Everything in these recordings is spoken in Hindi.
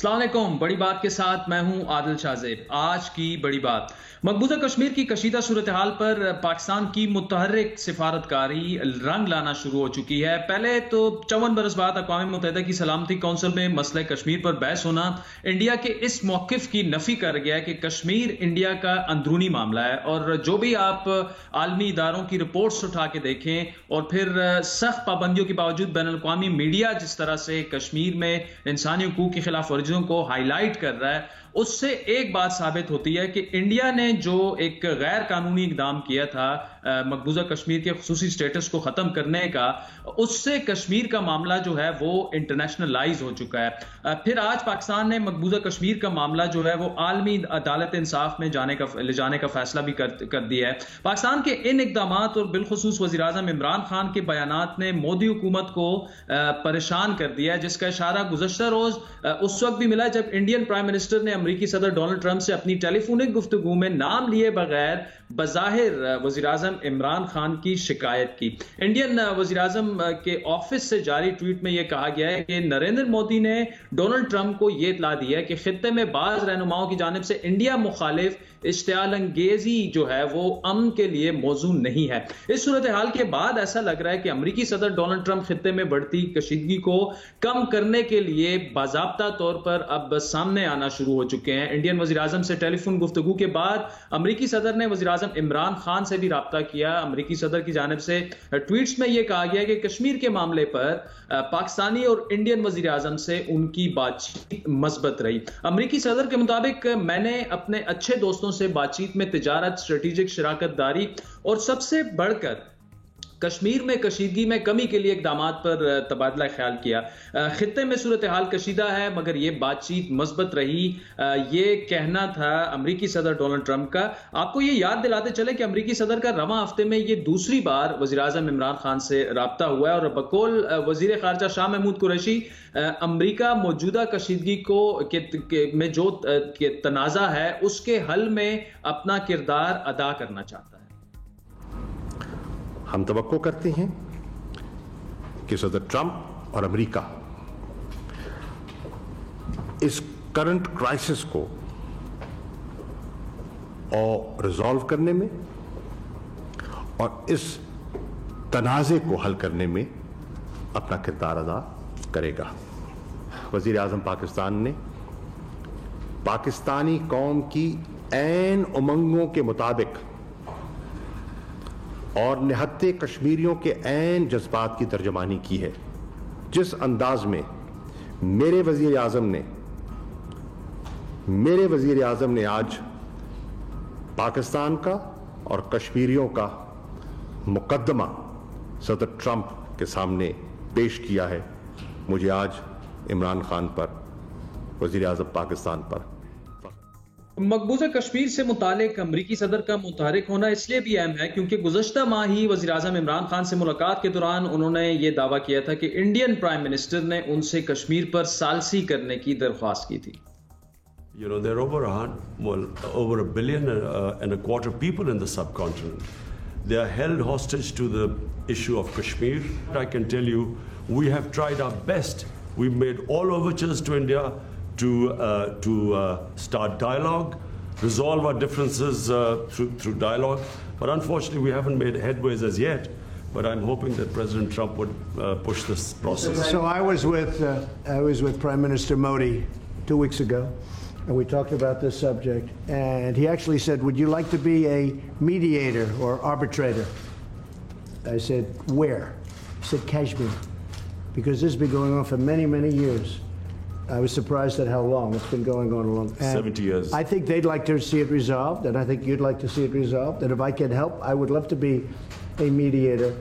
अस्सलाम वालेकुम। बड़ी बात के साथ मैं हूं आदिल शाहजेब। आज की बड़ी बात, मकबूजा कश्मीर की कशीदा सूरत हाल पर पाकिस्तान की मुतहर्रिक सिफारतकारी रंग लाना शुरू हो चुकी है। पहले तो 54 बरस बाद अक़वाम मुत्तहिदा की सलामती कौंसिल में मसले कश्मीर पर बहस होना इंडिया के इस मौक़िफ़ की नफी कर गया कि कश्मीर इंडिया का अंदरूनी मामला है। और जो भी आप आलमी इदारों की रिपोर्ट्स उठा के देखें और फिर सख्त पाबंदियों के बावजूद बैनुल अक़वामी मीडिया जिस तरह से कश्मीर में इंसानी हुकूक की खिलाफ वर्जियों को हाईलाइट कर रहा है, उससे एक बात साबित होती है कि इंडिया ने जो एक गैर कानूनी इकदाम किया था मकबूजा कश्मीर के खुसूसी स्टेटस को खत्म करने का, उससे कश्मीर का मामला जो है वो इंटरनेशनलाइज हो चुका है। फिर आज पाकिस्तान ने मकबूजा कश्मीर का मामला जो है वो आलमी अदालत इंसाफ में ले जाने का फैसला भी कर दिया है। पाकिस्तान के इन इकदाम और बिलखुसूस वज़ीर आज़म इमरान खान के बयानात ने मोदी हुकूमत को परेशान कर दिया है, जिसका इशारा गुज़श्ता रोज उस वक्त भी मिला जब इंडियन प्राइम मिनिस्टर ने अमेरिकी सदर डोनाल्ड ट्रंप से अपनी टेलीफोनिक गुफ्तगू में नाम लिए बगैर बज़ाहिर वज़ीर आज़म इमरान खान की शिकायत की। इंडियन वज़ीर आज़म के ऑफिस से जारी ट्वीट में यह कहा गया है कि नरेंद्र मोदी ने डोनाल्ड ट्रंप को यह इत्तला दी है कि खित्ते में बाज़ रहनुमाओं की जानिब से इंडिया मुखालिफ इश्तियाल अंगेजी जो है वो अमन के लिए मौजू नहीं है। इस सूरत हाल के बाद ऐसा लग रहा है कि अमेरिकी सदर डोनाल्ड ट्रंप खित्ते में बढ़ती कशीदगी को कम करने के लिए बाज़ाब्ता तौर पर अब सामने आना शुरू हो चुके हैं। इंडियन वज़ीर आज़म से टेलीफोन गुफ्तगू के बाद अमेरिकी सदर ने वज़ीर आज़म इमरान खान से भी राब्ता किया। अमेरिकी सदर की जानिब से ट्वीट्स में यह कहा गया कि कश्मीर के मामले पर पाकिस्तानी और इंडियन वज़ीर आज़म से उनकी बातचीत मस्बत रही। अमेरिकी सदर के मुताबिक मैंने अपने अच्छे दोस्तों से बातचीत में तिजारत, स्ट्रेटेजिक शराकत दारी और सबसे बढ़कर कश्मीर में कशीदगी में कमी के लिए इकदामात पर तबादला ख्याल किया। खित्ते में सूरत हाल कशीदा है मगर यह बातचीत मस्बत रही, ये कहना था अमरीकी सदर डोनाल्ड ट्रंप का। आपको ये याद दिलाते चले कि अमरीकी सदर का रवां हफ्ते में ये दूसरी बार वज़ीर आज़म इमरान खान से राब्ता हुआ है और बकौल वज़ीर ख़ारजा शाह महमूद कुरैशी अमरीका मौजूदा कशीदगी में जो तनाज़ा है उसके हल में अपना किरदार अदा करना चाहता है। हम तवक्को करते हैं कि सदर ट्रंप और अमेरिका इस करंट क्राइसिस को और रिजॉल्व करने में और इस तनाज़े को हल करने में अपना किरदार अदा करेगा। वज़ीर आज़म पाकिस्तान ने पाकिस्तानी कौम की ऐन उमंगों के मुताबिक और निहत्ते कश्मीरियों के ऐन जज्बात की तर्जमानी की है। जिस अंदाज में मेरे वज़ीर आज़म ने आज पाकिस्तान का और कश्मीरियों का मुकद्दमा सदर ट्रंप के सामने पेश किया है, मुझे आज इमरान खान पर, वज़ीर आज़म पाकिस्तान पर मकबूजा कश्मीर से मुतालिक अमरीकी सदर का मुतहरिक होना इसलिए भी अहम है क्योंकि गुज़श्ता माह ही वज़ीर आज़म इमरान खान से मुलाकात के दौरान उन्होंने ये दावा किया था कि इंडियन प्राइम मिनिस्टर ने उनसे कश्मीर पर सालसी करने की दरख्वास्त की थी। You know, there are over 1.25 billion people in the subcontinent. They are held hostage to the issue of Kashmir. I can tell you, we have tried our best. We've made all overtures to India to start dialogue, resolve our differences through dialogue. But unfortunately, we haven't made headways as yet. But I'm hoping that President Trump would push this process. So I was with Prime Minister Modi 2 weeks ago, and we talked about this subject. And he actually said, "Would you like to be a mediator or arbitrator?" I said, "Where?" He said, "Kashmir," because this has been going on for many, many years. I was surprised at how long it's been going on along. 70 years. I think they'd like to see it resolved, and I think you'd like to see it resolved. And if I can help, I would love to be a mediator.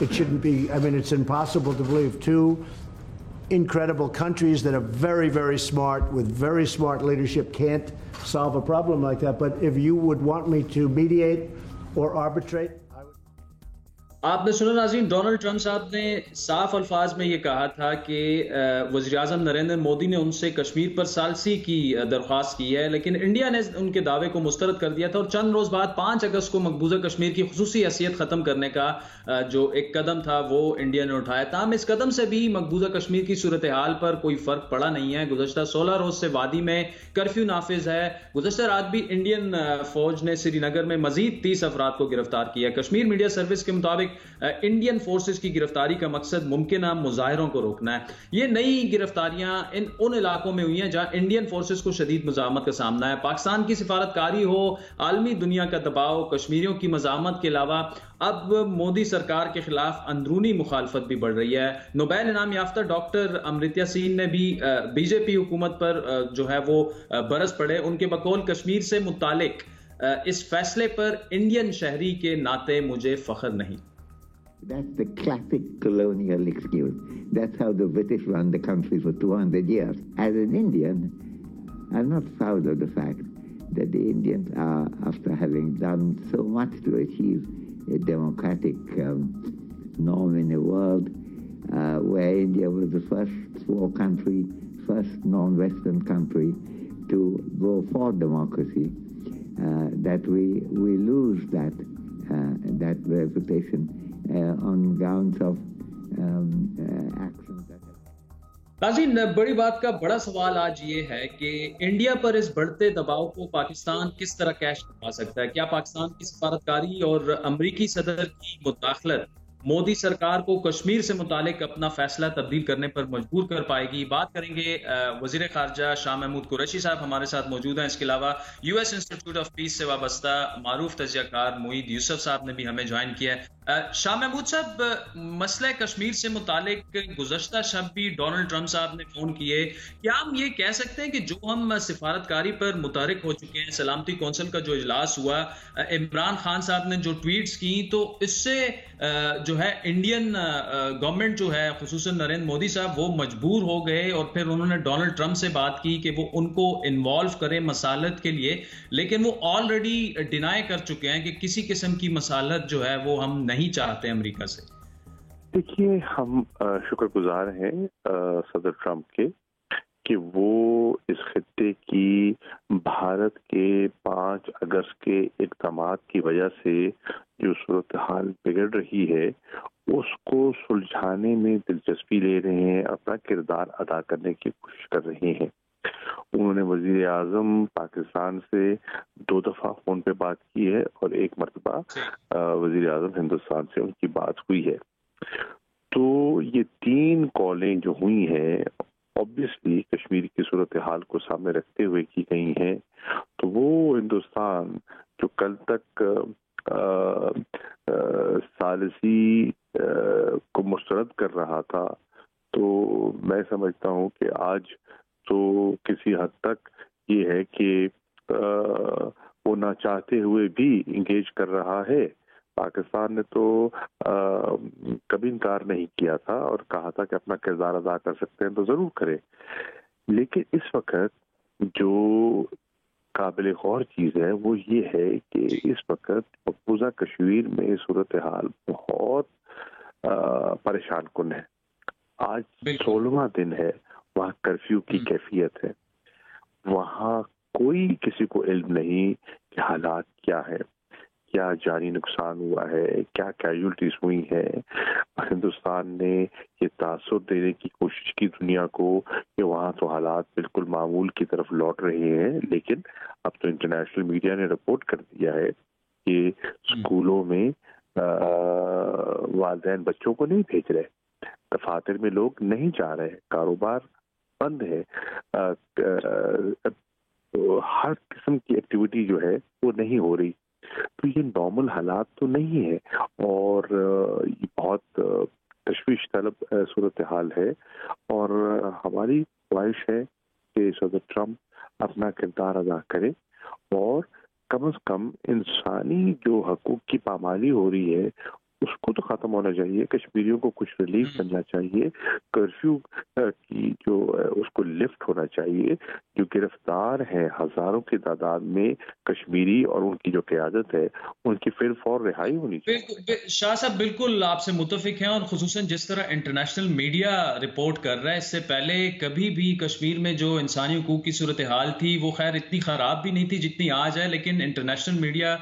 It shouldn't be, I mean, it's impossible to believe two incredible countries that are very, very smart, with very smart leadership, can't solve a problem like that. But if you would want me to mediate or arbitrate, आपने सुना नाज़रीन, डोनाल्ड ट्रंप साहब ने साफ अल्फाज में ये कहा था कि वज़ीर-ए-आज़म नरेंद्र मोदी ने उनसे कश्मीर पर सालसी की दरख्वास्त की है, लेकिन इंडिया ने उनके दावे को मुस्तरद कर दिया था और चंद रोज़ बाद 5 अगस्त को मकबूजा कश्मीर की खुसूसी हैसियत ख़त्म करने का जो एक कदम था वो इंडिया ने उठाया। ताहम इस कदम से भी मकबूजा कश्मीर की सूरत हाल पर कोई फ़र्क पड़ा नहीं है। गुज़श्ता 16 रोज़ से वादी में कर्फ्यू नाफिज है। गुज़श्ता रात भी इंडियन फ़ौज ने श्रीनगर में मज़ीद 30 अफराद को गिरफ्तार किया। कश्मीर मीडिया सर्विस के मुताबिक इंडियन फोर्सेस की गिरफ्तारी का मकसद मुमकिन मुजाहिरों को रोकना है। ये नई गिरफ्तारियां उन इलाकों में हुई हैं जहां इंडियन फोर्सेस को शदीद मज़ामत का सामना है। पाकिस्तान की सिफारतकारी हो, आलमी दुनिया का दबाव, कश्मीरियों की मज़ामत के अलावा अब मोदी सरकार के खिलाफ अंदरूनी मुखालफत भी बढ़ रही है। नोबेल इनाम याफ्ता डॉक्टर अमृत्या सेन ने भी बीजेपी हुकूमत पर जो है वो बरस पड़े। उनके बकौल कश्मीर से मुतालिक इस फैसले पर इंडियन शहरी के नाते मुझे फख्र नहीं। That's the classic colonial excuse. That's how the British run the country for 200 years. As an Indian, I'm not proud of the fact that the Indians are, after having done so much to achieve a democratic norm in the world, where India was the first small country, first non-Western country to go for democracy, that we lose that reputation on grounds of actions that have... नाज़रीन, बड़ी बात का बड़ा सवाल आज ये है कि इंडिया पर इस बढ़ते दबाव को पाकिस्तान किस तरह कैश करवा सकता है। क्या पाकिस्तान की सफारतकारी और अमरीकी सदर की मुदाखलत मोदी सरकार को कश्मीर से मुतालिक अपना फैसला तब्दील करने पर मजबूर कर पाएगी? बात करेंगे। वजीर खारजा शाह महमूद कुरैशी साहब हमारे साथ मौजूद हैं। इसके अलावा यूएस इंस्टीट्यूट ऑफ पीस से वाबस्ता मारूफ तजियाकार मुईद यूसुफ साहब ने भी हमें ज्वाइन किया है। शाह महमूद साहब, मसला कश्मीर से मुतालिक गुज़श्ता शब भी डोनाल्ड ट्रंप साहब ने फोन किए। क्या हम ये कह सकते हैं कि जो हम सिफारतकारी पर मुतहरिक हो चुके हैं, सलामती कौंसिल का जो इजलास हुआ, इमरान खान साहब ने जो ट्वीट्स की, तो इससे जो है इंडियन गवर्नमेंट जो है, खुसूसन नरेंद्र मोदी साहब, वो मजबूर हो गए और फिर उन्होंने डोनाल्ड ट्रंप से बात की कि वो उनको इन्वॉल्व करें मसालत के लिए, लेकिन वो ऑलरेडी डिनाई कर चुके हैं कि किसी किस्म की मसालत जो है वो हम नहीं चाहते अमेरिका से। देखिए, हम शुक्रगुजार हैं सदर ट्रंप के कि वो इस खित्ते की भारत के 5 अगस्त के इक़दामात की वजह से जो सूरत हाल बिगड़ रही है उसको सुलझाने में दिलचस्पी ले रहे हैं, अपना किरदार अदा करने की कोशिश कर रहे हैं। उन्होंने वजीर आजम पाकिस्तान से 2 दफा फोन पे बात की है और 1 मरतबा वजीर आजम हिंदुस्तान से उनकी बात हुई है। तो ये 3 कॉलें जो हुई हैं ऑब्वियसली कश्मीर की सूरत हाल को सामने रखते हुए की गई हैं। तो वो हिंदुस्तान जो कल तक सालसी को मुस्तरद कर रहा था, तो मैं समझता हूँ कि आज तो किसी हद तक ये है कि वो ना चाहते हुए भी इंगेज कर रहा है। पाकिस्तान ने तो कभी इनकार नहीं किया था और कहा था कि अपना किरदार अदा कर सकते हैं तो जरूर करें। लेकिन इस वक्त जो काबिल गौर चीज है वो ये है कि इस वक्त मकबूजा कश्मीर में सूरत हाल बहुत परेशान कुन है। आज 16वां दिन है, वहाँ कर्फ्यू की कैफियत है, वहाँ कोई किसी को इल्म नहीं कि हालात क्या है, क्या जानी नुकसान हुआ है, क्या कैजुअल्टीज हुई हैं। हिंदुस्तान ने ये तासुर देने की कोशिश की दुनिया को कि वहाँ तो हालात बिल्कुल मामूल की तरफ लौट रहे हैं, लेकिन अब तो इंटरनेशनल मीडिया ने रिपोर्ट कर दिया है कि स्कूलों में वालिदैन बच्चों को नहीं भेज रहे, दफातर में लोग नहीं जा रहे, कारोबार बंद है, हर किस्म की एक्टिविटी जो है वो नहीं हो रही। तो ये नॉर्मल हालात तो नहीं है और ये बहुत तशवीश तलब सूरत हाल है और हमारी ख्वाहिश है कि सदर ट्रंप अपना किरदार अदा करे और कम से कम इंसानी जो हकूक की पामाली हो रही है उसको तो खत्म होना चाहिए, कश्मीरियों को कुछ रिलीफ मिलना चाहिए, कर्फ्यू की जो उसको लिफ्ट होना चाहिए। जो गिरफ्तार है हजारों की तादाद में कश्मीरी और उनकी जो क़यादत है, उनकी फिर फौर रिहाई होनी चाहिए। शाह साहब बिल्कुल आपसे मुत्तफिक हैं, और खुसूसन जिस तरह इंटरनेशनल मीडिया रिपोर्ट कर रहा है, इससे पहले कभी भी कश्मीर में जो इंसानी हुकूक की सूरत हाल थी वो खैर इतनी खराब भी नहीं थी जितनी आज है, लेकिन इंटरनेशनल मीडिया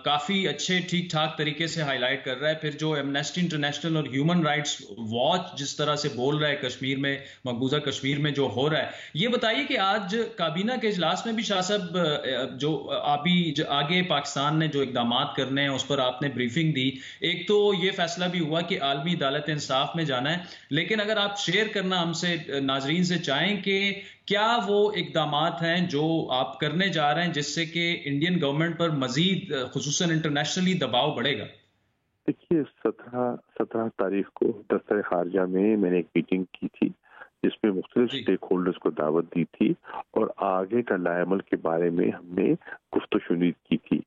काफी अच्छे ठीक ठाक तरीके से हाईलाइट कर रहा है। फिर जो एमनेस्टी इंटरनेशनल और ह्यूमन राइट्स वॉच जिस तरह से बोल रहा है कश्मीर में, मकबूजा कश्मीर में जो हो रहा है, ये बताइए कि आज काबीना के इजलास में भी शाह साहब जो अभी आगे पाकिस्तान ने जो इकदाम करने हैं उस पर आपने ब्रीफिंग दी। एक तो ये फैसला भी हुआ कि आलमी अदालत इंसाफ में जाना है, लेकिन अगर आप शेयर करना हमसे नाजरीन से चाहें कि क्या वो इकदामात हैं जो आप करने जा रहे हैं जिससे कि इंडियन गवर्नमेंट पर मजीद खुसूसन इंटरनेशनली दबाव बढ़ेगा? देखिए, 17 तारीख को दफ्तर खारजा में मैंने एक मीटिंग की थी जिसमें मुख्तलिफ स्टेक होल्डर्स को दावत दी थी और आगे का लाएमल के बारे में हमने गुफ्तगू की थी।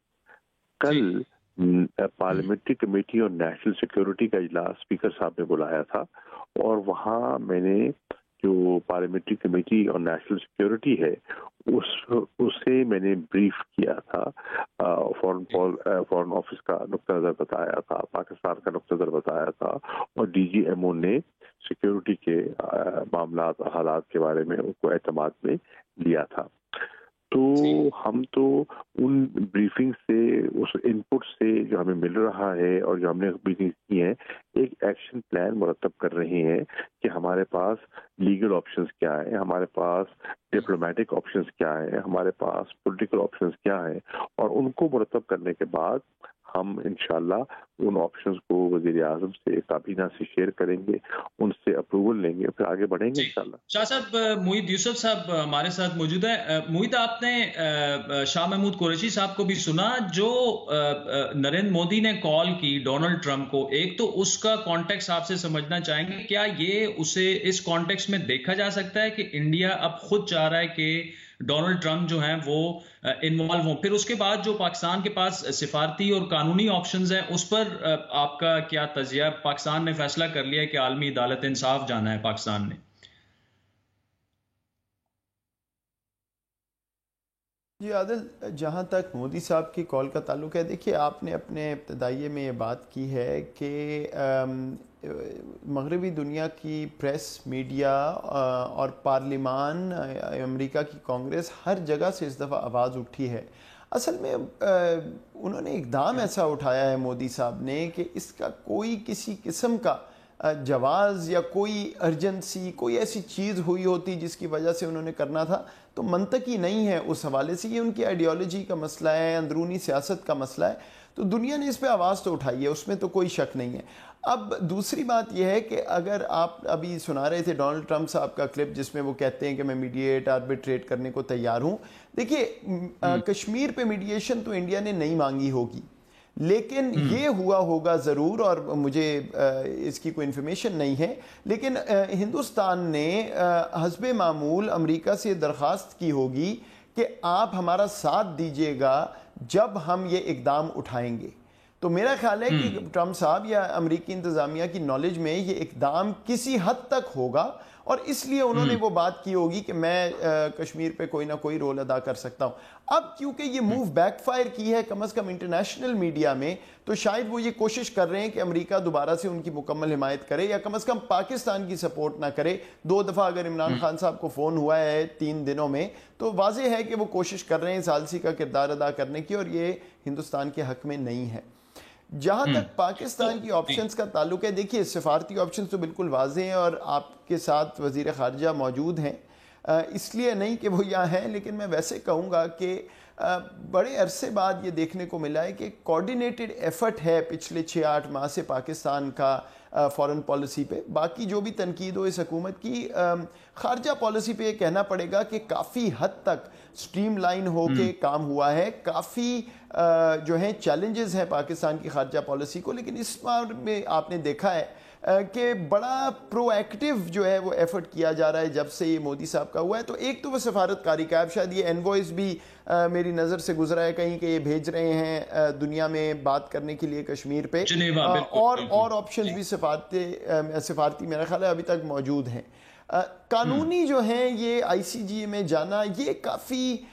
कल पार्लियामेंट्री कमेटी और नेशनल सिक्योरिटी का इजलास स्पीकर साहब ने बुलाया था और वहाँ मैंने जो पार्लियामेंट्री कमेटी और नेशनल सिक्योरिटी है उसे मैंने ब्रीफ किया था। फॉरेन ऑफिस का नुक्ता नज़र बताया था, पाकिस्तान का नुक्ता नज़र बताया था और DGMO ने सिक्योरिटी के मामला हालात के बारे में उनको एतमाद में लिया था। तो हम तो उन ब्रीफिंग से, उस इनपुट से जो हमें मिल रहा है और जो हमने मीटिंग की है, एक एक्शन प्लान मुरतब कर रहे हैं कि हमारे पास लीगल ऑप्शंस क्या है, हमारे पास डिप्लोमेटिक ऑप्शंस क्या है, हमारे पास पॉलिटिकल ऑप्शंस क्या है, और उनको मुरतब करने के बाद हम इंशाल्लाह उन ऑप्शंस को वज़ीर आज़म से, काबीना से शेयर करेंगे, उनसे अप्रूवल लेंगे, फिर आगे बढ़ेंगे इंशाल्लाह। शाह साहब, मोहित यूसुफ साहब हमारे साथ मौजूद है। मोहित, आपने शाह महमूद कुरैशी साहब को भी सुना जो नरेंद्र मोदी ने कॉल की डोनाल्ड ट्रंप को। एक तो उसका कॉन्टेक्स्ट आपसे समझना चाहेंगे, क्या ये उसे इस कॉन्टेक्स्ट में देखा जा सकता है कि इंडिया अब खुद चाह रहा है कि डोनाल्ड ट्रंप जो हैं वो इन्वॉल्व हों? फिर उसके बाद जो पाकिस्तान के पास सिफारती और कानूनी ऑप्शंस हैं उस पर आपका क्या तजिया? पाकिस्तान ने फैसला कर लिया है कि आलमी अदालत इंसाफ जाना है पाकिस्तान ने। जी आदिल, जहाँ तक मोदी साहब की कॉल का ताल्लुक है, देखिए आपने अपने इब्तदाइये में ये बात की है कि मगरबी दुनिया की प्रेस, मीडिया और पार्लिमान, अमेरिका की कांग्रेस, हर जगह से इस दफ़ा आवाज़ उठी है। असल में उन्होंने इक़दाम ऐसा उठाया है मोदी साहब ने कि इसका कोई किसी किस्म का जवाज़ या कोई अर्जेंसी, कोई ऐसी चीज़ हुई होती जिसकी वजह से उन्होंने करना था, तो मंतकी नहीं है उस हवाले से। ये उनकी आइडियोलॉजी का मसला है, अंदरूनी सियासत का मसला है, तो दुनिया ने इस पर आवाज़ तो उठाई है, उसमें तो कोई शक नहीं है। अब दूसरी बात यह है कि अगर आप अभी सुना रहे थे डोनाल्ड ट्रंप साहब का क्लिप जिसमें वो कहते हैं कि मैं मीडिएट, आर्बिट्रेट करने को तैयार हूँ। देखिए, कश्मीर पे मीडिएशन तो इंडिया ने नहीं मांगी होगी, लेकिन ये हुआ होगा ज़रूर, और मुझे इसकी कोई इन्फॉर्मेशन नहीं है, लेकिन हिंदुस्तान ने हस्बे मामूल अमेरिका से दरख्वास्त की होगी कि आप हमारा साथ दीजिएगा जब हम ये इक़दाम उठाएंगे। तो मेरा ख्याल है कि ट्रंप साहब या अमेरिकी इंतज़ामिया की नॉलेज में ये इक़दाम किसी हद तक होगा, और इसलिए उन्होंने वो बात की होगी कि मैं कश्मीर पे कोई ना कोई रोल अदा कर सकता हूँ। अब क्योंकि ये मूव बैकफायर की है कम अज़ कम इंटरनेशनल मीडिया में, तो शायद वो ये कोशिश कर रहे हैं कि अमेरिका दोबारा से उनकी मुकम्मल हिमायत करे या कम अज़ कम पाकिस्तान की सपोर्ट ना करे। 2 दफ़ा अगर इमरान खान साहब को फ़ोन हुआ है 3 दिनों में, तो वाज़ेह है कि वो कोशिश कर रहे हैं सालसी का किरदार अदा करने की, और ये हिंदुस्तान के हक़ में नहीं है। जहाँ तक पाकिस्तान की ऑप्शंस का ताल्लुक है, देखिए सिफारती ऑप्शंस तो बिल्कुल वाज़ेह हैं और आपके साथ वज़ीर ख़ारिजा मौजूद हैं, इसलिए नहीं कि वो यहाँ हैं, लेकिन मैं वैसे कहूँगा कि बड़े अरसे बाद ये देखने को मिला है कि कोऑर्डिनेटेड एफर्ट है पिछले 6-8 माह से पाकिस्तान का फॉरेन पॉलिसी पे। बाकी जो भी तनकीद हो इस हुकूमत की, ख़ारजा पॉलिसी पे कहना पड़ेगा कि काफ़ी हद तक स्ट्रीमलाइन हो के काम हुआ है। काफ़ी जो है चैलेंजेस हैं पाकिस्तान की ख़ारजा पॉलिसी को, लेकिन इस बार में आपने देखा है कि बड़ा प्रोएक्टिव जो है वो एफर्ट किया जा रहा है जब से ये मोदी साहब का हुआ है। तो एक तो वो सफारतकारी का, अब शायद ये एनवॉइस भी मेरी नज़र से गुजरा है कहीं कि ये भेज रहे हैं दुनिया में बात करने के लिए कश्मीर पे, और ऑप्शंस भी सफारती मेरा ख्याल है अभी तक मौजूद हैं। कानूनी जो हैं ये ICJ में जाना ये काफ़ी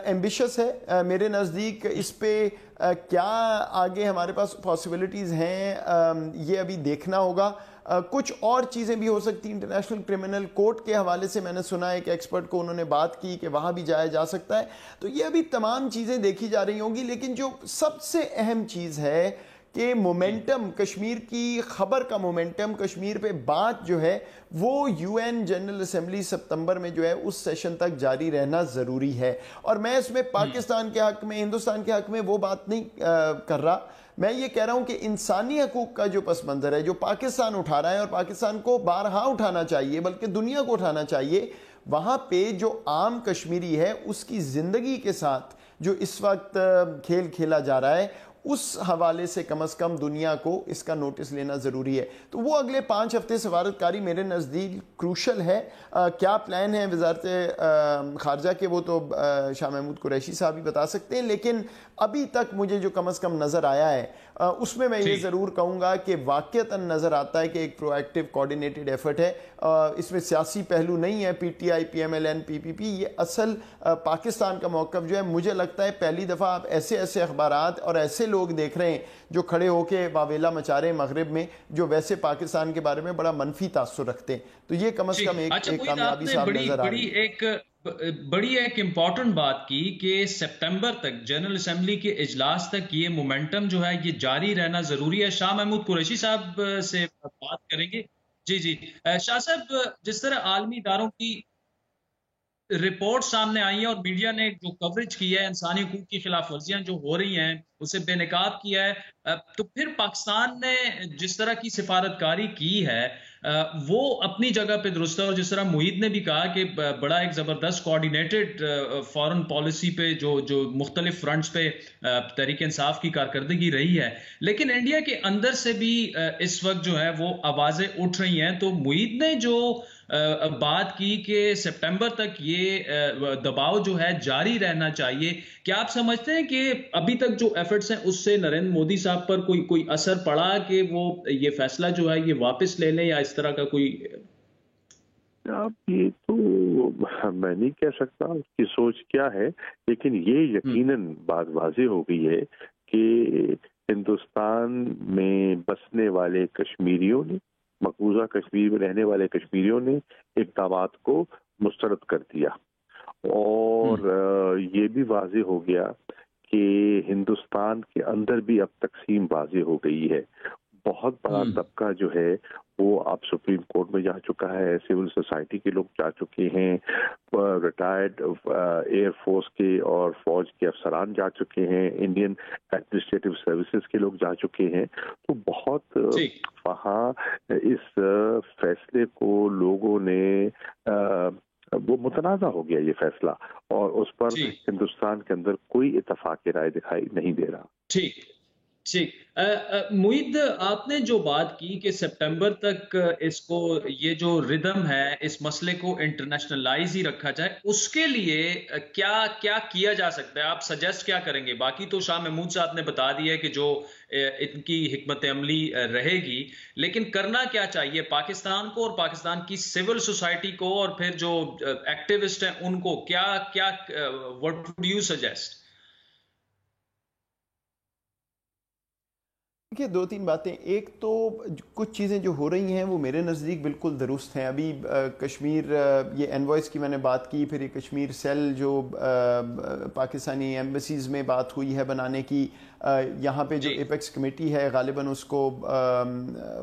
एम्बिशस है मेरे नज़दीक। इस पे क्या आगे हमारे पास पॉसिबिलिटीज़ हैं ये अभी देखना होगा। कुछ और चीज़ें भी हो सकती। इंटरनेशनल क्रिमिनल कोर्ट के हवाले से मैंने सुना है कि एक्सपर्ट को उन्होंने बात की कि वहाँ भी जाया जा सकता है। तो ये अभी तमाम चीज़ें देखी जा रही होंगी, लेकिन जो सबसे अहम चीज़ है कि मोमेंटम, कश्मीर की खबर का मोमेंटम, कश्मीर पे बात जो है वो UN जनरल असेंबली सितंबर में जो है उस सेशन तक जारी रहना ज़रूरी है। और मैं इसमें पाकिस्तान के हक़ में, हिंदुस्तान के हक़ में वो बात नहीं कर रहा। मैं ये कह रहा हूँ कि इंसानी हकूक़ का जो पस मंज़र है जो पाकिस्तान उठा रहा है, और पाकिस्तान को बारहा उठाना चाहिए बल्कि दुनिया को उठाना चाहिए, वहाँ पे जो आम कश्मीरी है उसकी ज़िंदगी के साथ जो इस वक्त खेल खेला जा रहा है, उस हवाले से कम दुनिया को इसका नोटिस लेना ज़रूरी है। तो वो अगले 5 हफ्ते सफारतकारी मेरे नज़दीक क्रूशल है। क्या प्लान है वज़ारत ख़ारजा के, वो तो शाह महमूद कुरैशी साहब ही बता सकते हैं, लेकिन अभी तक मुझे जो कम नज़र आया है उसमें मैं ये ज़रूर कहूँगा कि वाक़तन नज़र आता है कि एक प्रोएक्टिव कोऑर्डिनेटेड एफर्ट है। इसमें सियासी पहलू नहीं है, PTI, PMLN, PPP, ये असल पाकिस्तान का मौक़िफ़ जो है। मुझे लगता है पहली दफ़ा आप ऐसे अखबारात और ऐसे लोग देख रहे हैं जो खड़े होके वावेला मचा रहे हैं मगरिब में, जो वैसे पाकिस्तान के बारे में बड़ा मनफी तासुर रखते हैं। तो ये कम से कम एक कामयाबी साहब नजर आ रही है। बड़ी एक इम्पॉर्टेंट बात की कि सितंबर तक जनरल असेंबली के इजलास तक ये मोमेंटम जो है ये जारी रहना जरूरी है। शाह महमूद कुरैशी साहब से बात करेंगे। जी शाह साहब, जिस तरह आलमी इदारों की रिपोर्ट सामने आई है और मीडिया ने जो कवरेज की है, इंसानी हकूक की खिलाफ वर्जियां जो हो रही हैं उसे बेनकाब किया है, तो फिर पाकिस्तान ने जिस तरह की सिफारतकारी की है वो अपनी जगह पे दुरुस्त है। और जिस तरह मुईद ने भी कहा कि बड़ा एक जबरदस्त कोऑर्डिनेटेड फॉरेन पॉलिसी पे जो मुख्तलिफ फ्रंट्स पे तहरीक इंसाफ की कारकर्दगी रही है, लेकिन इंडिया के अंदर से भी इस वक्त जो है वो आवाजें उठ रही हैं। तो मुईद ने जो बात की कि सितंबर तक ये दबाव जो है जारी रहना चाहिए, क्या आप समझते हैं कि अभी तक जो एफर्ट्स हैं उससे नरेंद्र मोदी साहब पर कोई असर पड़ा कि वो ये फैसला जो है ये वापस ले लें, या इस तरह का कोई? आप ये तो मैं नहीं कह सकता उसकी सोच क्या है, लेकिन ये यकीनन बात वाज़ेह हो गई है कि हिंदुस्तान में बसने वाले कश्मीरियों ने, मकबूजा कश्मीर में रहने वाले कश्मीरियों ने इक़दामात को मुस्तरद कर दिया। और ये भी वाज़ेह हो गया कि हिंदुस्तान के अंदर भी अब तकसीम वाज़ेह हो गई है। बहुत बड़ा तबका जो है वो अब सुप्रीम कोर्ट में जा चुका है, सिविल सोसाइटी के लोग जा चुके हैं, रिटायर्ड एयरफोर्स के और फौज के अफसरान जा चुके हैं, इंडियन एडमिनिस्ट्रेटिव सर्विसेज के लोग जा चुके हैं। तो बहुत वहाँ इस फैसले को लोगों ने वो मुतनाज़ा हो गया ये फैसला, और उस पर हिंदुस्तान के अंदर कोई इत्तफाक़ राय दिखाई नहीं दे रहा। ठीक। मुईद, आपने जो बात की कि सितंबर तक इसको, ये जो रिदम है इस मसले को इंटरनेशनलाइज ही रखा जाए, उसके लिए क्या क्या किया जा सकता है? आप सजेस्ट क्या करेंगे? बाकी तो शाह महमूद साहब ने बता दिया है कि जो इनकी हिकमत अमली रहेगी, लेकिन करना क्या चाहिए पाकिस्तान को और पाकिस्तान की सिविल सोसाइटी को, और फिर जो एक्टिविस्ट हैं उनको क्या क्या व्हाट वुड यू सजेस्ट? देखिए, 2-3 बातें। एक तो कुछ चीज़ें जो हो रही हैं वो मेरे नज़दीक बिल्कुल दुरुस्त हैं। अभी कश्मीर, ये एनवॉइस की मैंने बात की, फिर ये कश्मीर सेल जो पाकिस्तानी एम्बेसीज़ में बात हुई है बनाने की, यहाँ पे जो एपेक्स कमेटी है गालिबन उसको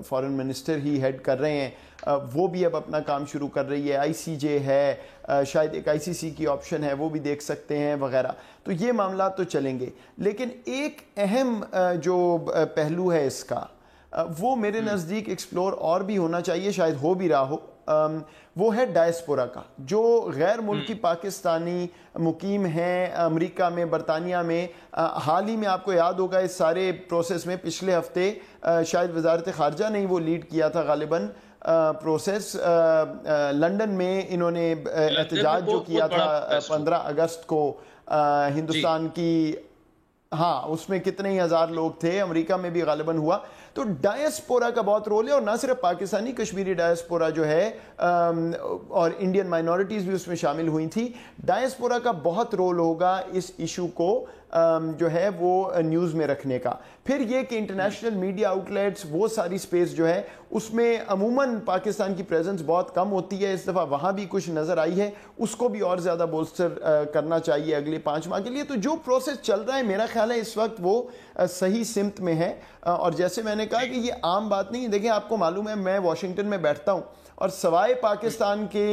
फॉरेन मिनिस्टर ही हेड कर रहे हैं, वो भी अब अपना काम शुरू कर रही है। ICJ है, शायद एक ICC की ऑप्शन है, वो भी देख सकते हैं वगैरह। तो ये मामला तो चलेंगे, लेकिन एक अहम जो पहलू है इसका, वो मेरे नज़दीक एक्सप्लोर और भी होना चाहिए, शायद हो भी रहा हो, वो है डायस्पोरा का, जो गैर मुल्की पाकिस्तानी मुकीम हैं अमेरिका में, बरतानिया में। हाल ही में आपको याद होगा इस सारे प्रोसेस में पिछले हफ्ते शायद वजारत ख़ारजा ने वो लीड किया था गालिबन प्रोसेस। लंदन में इन्होंने एहतजाज जो किया था 15 अगस्त को हिंदुस्तान की, हाँ उसमें कितने ही हज़ार लोग थे, अमेरिका में भी गालिबन हुआ। तो डायस्पोरा का बहुत रोल है, और ना सिर्फ पाकिस्तानी कश्मीरी डायस्पोरा जो है और इंडियन माइनॉरिटीज़ भी उसमें शामिल हुई थी। डायस्पोरा का बहुत रोल होगा इस इशू को जो है वो न्यूज़ में रखने का। फिर ये कि इंटरनेशनल मीडिया आउटलेट्स, वो सारी स्पेस जो है उसमें अमूमन पाकिस्तान की प्रेजेंस बहुत कम होती है। इस दफ़ा वहाँ भी कुछ नज़र आई है, उसको भी और ज़्यादा बोल्स्टर करना चाहिए अगले 5 माह के लिए। तो जो प्रोसेस चल रहा है मेरा ख्याल है इस वक्त वो सही सिमत में है। और जैसे मैंने कहा कि ये आम बात नहीं है। देखिए आपको मालूम है मैं वाशिंगटन में बैठता हूँ और सवाए पाकिस्तान के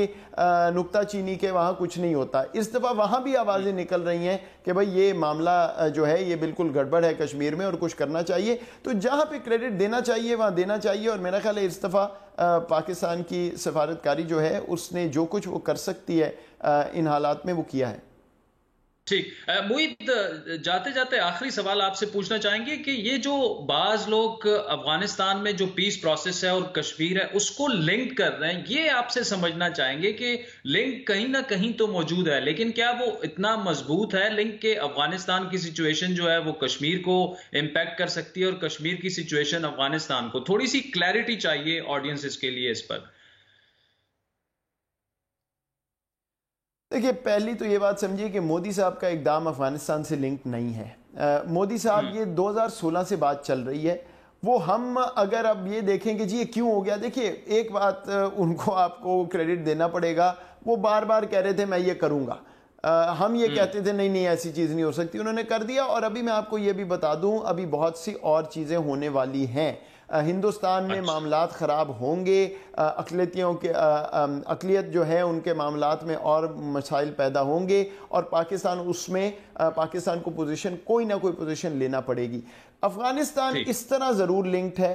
नुक्ताचीनी के वहाँ कुछ नहीं होता। इस दफ़ा वहाँ भी आवाज़ें निकल रही हैं कि भाई ये मामला जो है ये बिल्कुल गड़बड़ है कश्मीर में और कुछ करना चाहिए। तो जहाँ पे क्रेडिट देना चाहिए वहाँ देना चाहिए, और मेरा ख्याल है इस दफ़ा पाकिस्तान की सफारतकारी जो है उसने जो कुछ वो कर सकती है इन हालात में वो किया है। ठीक, मोहित जाते जाते आखिरी सवाल आपसे पूछना चाहेंगे कि ये जो बाज लोग अफगानिस्तान में जो पीस प्रोसेस है और कश्मीर है उसको लिंक कर रहे हैं, ये आपसे समझना चाहेंगे कि लिंक कहीं ना कहीं तो मौजूद है, लेकिन क्या वो इतना मजबूत है लिंक के अफगानिस्तान की सिचुएशन जो है वो कश्मीर को इम्पैक्ट कर सकती है और कश्मीर की सिचुएशन अफगानिस्तान को? थोड़ी सी क्लैरिटी चाहिए ऑडियंसेस के लिए इस पर। देखिए पहली तो ये बात समझिए कि मोदी साहब का इकदाम अफगानिस्तान से लिंक नहीं है। मोदी साहब ये 2016 से बात चल रही है। वो हम अगर अब ये देखें कि जी ये क्यों हो गया, देखिए एक बात उनको आपको क्रेडिट देना पड़ेगा, वो बार बार कह रहे थे मैं ये करूँगा, हम ये कहते थे नहीं नहीं ऐसी चीज़ नहीं हो सकती, उन्होंने कर दिया। और अभी मैं आपको ये भी बता दूं अभी बहुत सी और चीज़ें होने वाली हैं। हिंदुस्तान में मामलात ख़राब होंगे, अक़लियतियों के अक़लियत जो है उनके मामलात में और मसाइल पैदा होंगे, और पाकिस्तान को पोजीशन कोई ना कोई पोजीशन लेना पड़ेगी। अफ़गानिस्तान इस तरह ज़रूर लिंक्ड है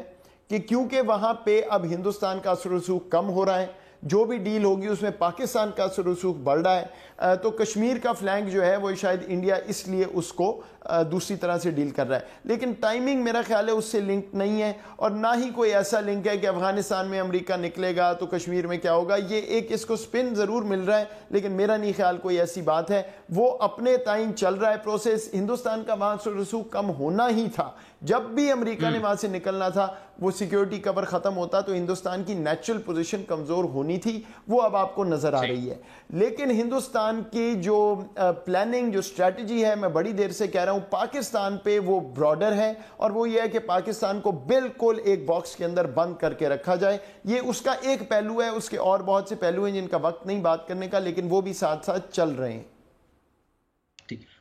कि क्योंकि वहाँ पे अब हिंदुस्तान का असर रसूख कम हो रहा है, जो भी डील होगी उसमें पाकिस्तान का असर रसूख बढ़ रहा है, तो कश्मीर का फ्लैंक जो है वो शायद इंडिया इसलिए उसको दूसरी तरह से डील कर रहा है। लेकिन टाइमिंग मेरा ख्याल है उससे लिंक नहीं है, और ना ही कोई ऐसा लिंक है कि अफगानिस्तान में अमेरिका निकलेगा तो कश्मीर में क्या होगा। ये एक इसको स्पिन ज़रूर मिल रहा है, लेकिन मेरा नहीं ख्याल कोई ऐसी बात है। वो अपने टाइम चल रहा है प्रोसेस। हिंदुस्तान का वहाँ से रसूख कम होना ही था। जब भी अमेरिका ने वहाँ से निकलना था, वो सिक्योरिटी कवर ख़त्म होता तो हिंदुस्तान की नेचुरल पोजीशन कमज़ोर होनी थी, वो अब आपको नज़र आ रही है। लेकिन हिंदुस्तान की जो प्लानिंग, जो स्ट्रैटेजी है, मैं बड़ी देर से कह रहा हूँ पाकिस्तान पे वो ब्रॉडर है, और वो ये है कि पाकिस्तान को बिल्कुल एक बॉक्स के अंदर बंद करके रखा जाए। ये उसका एक पहलू है, उसके और बहुत से पहलू हैं जिनका वक्त नहीं बात करने का, लेकिन वो भी साथ साथ चल रहे हैं।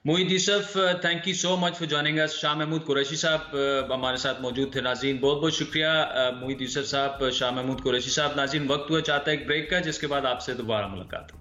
Mohit Yusuf, thank you so much for joining us. Shah Mahmood Qureshi साहब हमारे साथ मौजूद थे। नाज़रीन बहुत बहुत शुक्रिया मोहित यूसुफ साहब, शाह महमूद कुरैशी साहब। नाज़रीन वक्त हुआ चाहता है एक ब्रेक का, जिसके बाद आपसे दोबारा मुलाकात।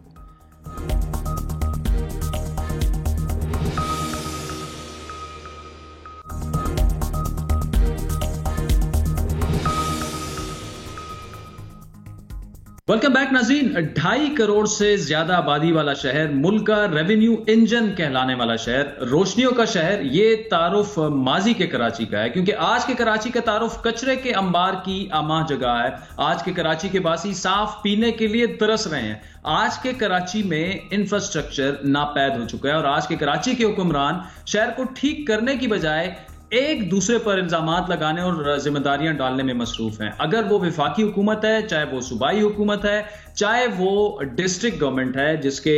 वेलकम बैक नाज़रीन। 2.5 करोड़ से ज्यादा आबादी वाला शहर, मुल्क का रेवेन्यू इंजन कहलाने वाला शहर, रोशनियों का शहर, ये तारुफ माजी के कराची का है, क्योंकि आज के कराची का तारुफ कचरे के अंबार की आमाह जगह है। आज के कराची के बासी साफ पीने के लिए तरस रहे हैं। आज के कराची में इंफ्रास्ट्रक्चर नापैद हो चुका है, और आज के कराची के हुक्मरान शहर को ठीक करने की बजाय एक दूसरे पर इल्जामात लगाने और जिम्मेदारियां डालने में मसरूफ हैं। अगर वो वफाकी हुकूमत है, चाहे वो सूबाई हुकूमत है, चाहे वो डिस्ट्रिक्ट गवर्नमेंट है जिसके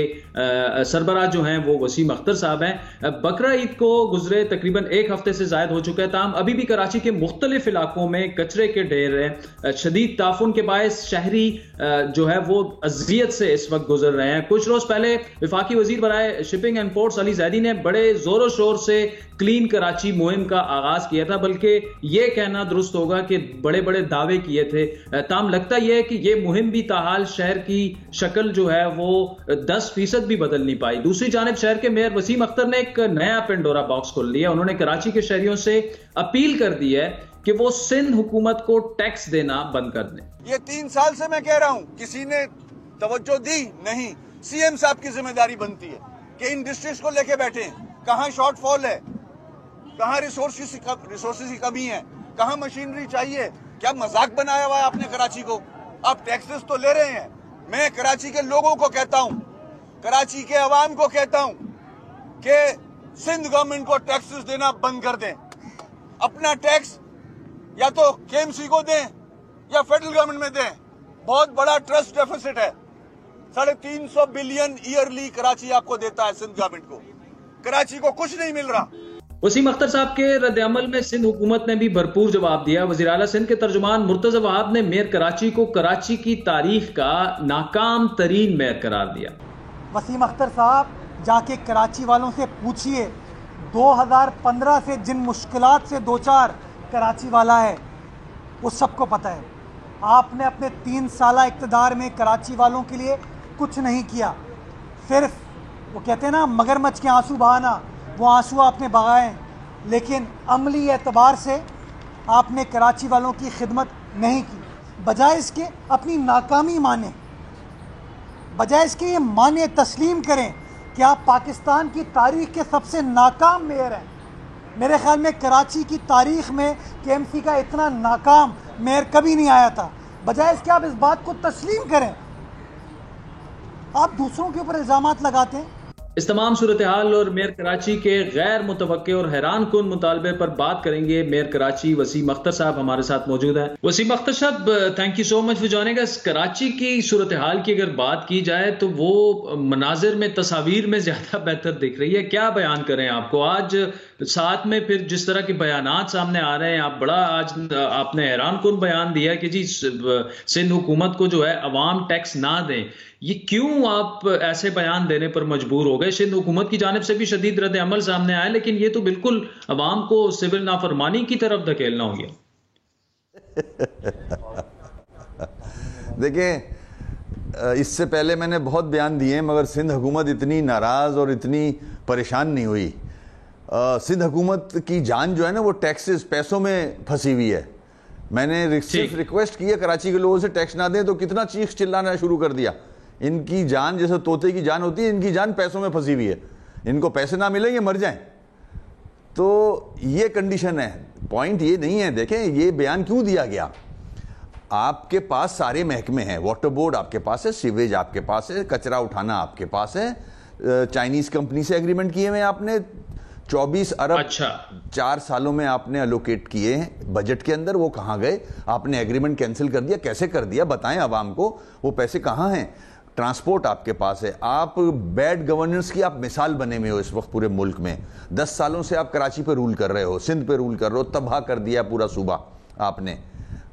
सरबराह जो हैं वो वसीम अख्तर साहब हैं। बकरा ईद को गुजरे तकरीबन 1 हफ्ते से ज़ायद हो चुका है, ताहम अभी भी कराची के मुख्तलिफ इलाकों में कचरे के ढेर हैं। शदीद ताफुन के बायस शहरी जो है वो अजियत से इस वक्त गुजर रहे हैं। कुछ रोज पहले वफाकी वजीर बराए shipping and ports Ali Zaidi ने बड़े जोरों शोर से क्लीन कराची मुहिम का आगाज किया था, बल्कि यह कहना दुरुस्त होगा कि बड़े बड़े दावे किए थे। ताम लगता यह है कि यह मुहिम भी ताहाल शहर की शक्ल जो है वो 10% भी बदल नहीं पाई। दूसरी जानिब शहर के मेयर वसीम अख्तर ने एक नया पेंडोरा बॉक्स खोल लिया। उन्होंने कराची के शहरियों से अपील कर दी है कि वो सिंध हुकूमत को टैक्स देना बंद कर दें। ये 3 साल से मैं कह रहा हूं, किसी ने तवज्जो दी नहीं। सीएम साहब की जिम्मेदारी बनती है कि इन डिस्ट्रिक्ट्स को लेके बैठे हैं, कहां शॉर्टफॉल है, कहां रिसोर्सेज की कमी है, कहां मशीनरी चाहिए। क्या मजाक बनाया हुआ है आपने कराची को? आप टैक्सेस तो ले रहे हैं। मैं कराची के लोगों को कहता हूं, कराची के अवाम को कहता हूं कि सिंध गवर्नमेंट को टैक्सेस देना बंद कर दें। अपना टैक्स या तो केएमसी को दें या फेडरल गवर्नमेंट में दें। बहुत बड़ा ट्रस्ट डेफिसिट है, 350 बिलियन ईयरली कराची आपको देता है सिंध गवर्नमेंट को। कराची को कुछ नहीं मिल रहा। वसीम अख्तर साहब के रद्द-ए-अमल में सिंध हुकूमत ने भी भरपूर जवाब दिया। वज़ीर आला सिंध के तर्जुमान मुर्तज़ा वहाब ने मेयर कराची को कराची की तारीख का नाकाम तरीन मेयर करार दिया। वसीम अख्तर साहब, जाके कराची वालों से पूछिए, 2015 से जिन मुश्किलात से दो चार कराची वाला है वो सबको पता है। आपने अपने 3 साल इक़्तिदार में कराची वालों के लिए कुछ नहीं किया। सिर्फ वो कहते हैं ना, मगरमच्छ के आंसू बहाना, वो आंसू आपने बहाए, लेकिन अमली एतबार से आपने कराची वालों की खिदमत नहीं की। बजाय इसके अपनी नाकामी माने, बजाय इसके ये माने तस्लीम करें कि आप पाकिस्तान की तारीख के सबसे नाकाम मेयर हैं। मेरे ख्याल में कराची की तारीख में केएमसी का इतना नाकाम मेयर कभी नहीं आया था। बजाय इसके आप इस बात को तस्लीम करें, आप दूसरों के ऊपर इल्ज़ामात लगाते हैं। इस तमाम सूरत हाल और मेयर कराची के गैर मुतवक्के और हैरान कुन मुतालबे पर बात करेंगे। मेयर कराची वसीम अख्तर साहब हमारे साथ मौजूद हैं। वसीम अख्तर साहब, thank you so much for joining अस। कराची की सूरत हाल की अगर बात की जाए तो वो मनाजिर में, तस्वीर में ज्यादा बेहतर दिख रही है। क्या बयान करें आपको आज, साथ में फिर जिस तरह के बयानात सामने आ रहे हैं, आप बड़ा आज आपने हैरान कुन बयान दिया कि जी सिंध हुकूमत को जो है अवाम टैक्स ना दें। ये क्यों आप ऐसे बयान देने पर मजबूर हो गए? सिंध हुकूमत की जानिब से भी शदीद रद्द अमल सामने आया, लेकिन ये तो बिल्कुल अवाम को सिविल नाफरमानी की तरफ धकेलना हो गया। देखें, इससे पहले मैंने बहुत बयान दिए, मगर सिंध हुकूमत इतनी नाराज़ और इतनी परेशान नहीं हुई। सिंध हुकूमत की जान जो है ना, वो टैक्सेस, पैसों में फंसी हुई है। मैंने सिर्फ रिक्वेस्ट की है कराची के लोगों से टैक्स ना दें, तो कितना चीख चिल्लाना शुरू कर दिया। इनकी जान जैसे तोते की जान होती है, इनकी जान पैसों में फंसी हुई है। इनको पैसे ना मिले ये मर जाएं। तो ये कंडीशन है। पॉइंट ये नहीं है, देखें ये बयान क्यों दिया गया। आपके पास सारे महकमे हैं, वाटर बोर्ड आपके पास है, सीवेज आपके पास है, कचरा उठाना आपके पास है। चाइनीज कंपनी से एग्रीमेंट किए हुए आपने 24 अरब 4 सालों में आपने एलोकेट किए हैं बजट के अंदर। वो कहाँ गए? आपने एग्रीमेंट कैंसिल कर दिया। कैसे कर दिया बताएं आवाम को, वो पैसे कहाँ हैं? ट्रांसपोर्ट आपके पास है। आप बैड गवर्नेंस की आप मिसाल बने हुए हो इस वक्त पूरे मुल्क में। 10 सालों से आप कराची पे रूल कर रहे हो, सिंध पे रूल कर रहे हो, तबाह कर दिया पूरा सूबा आपने।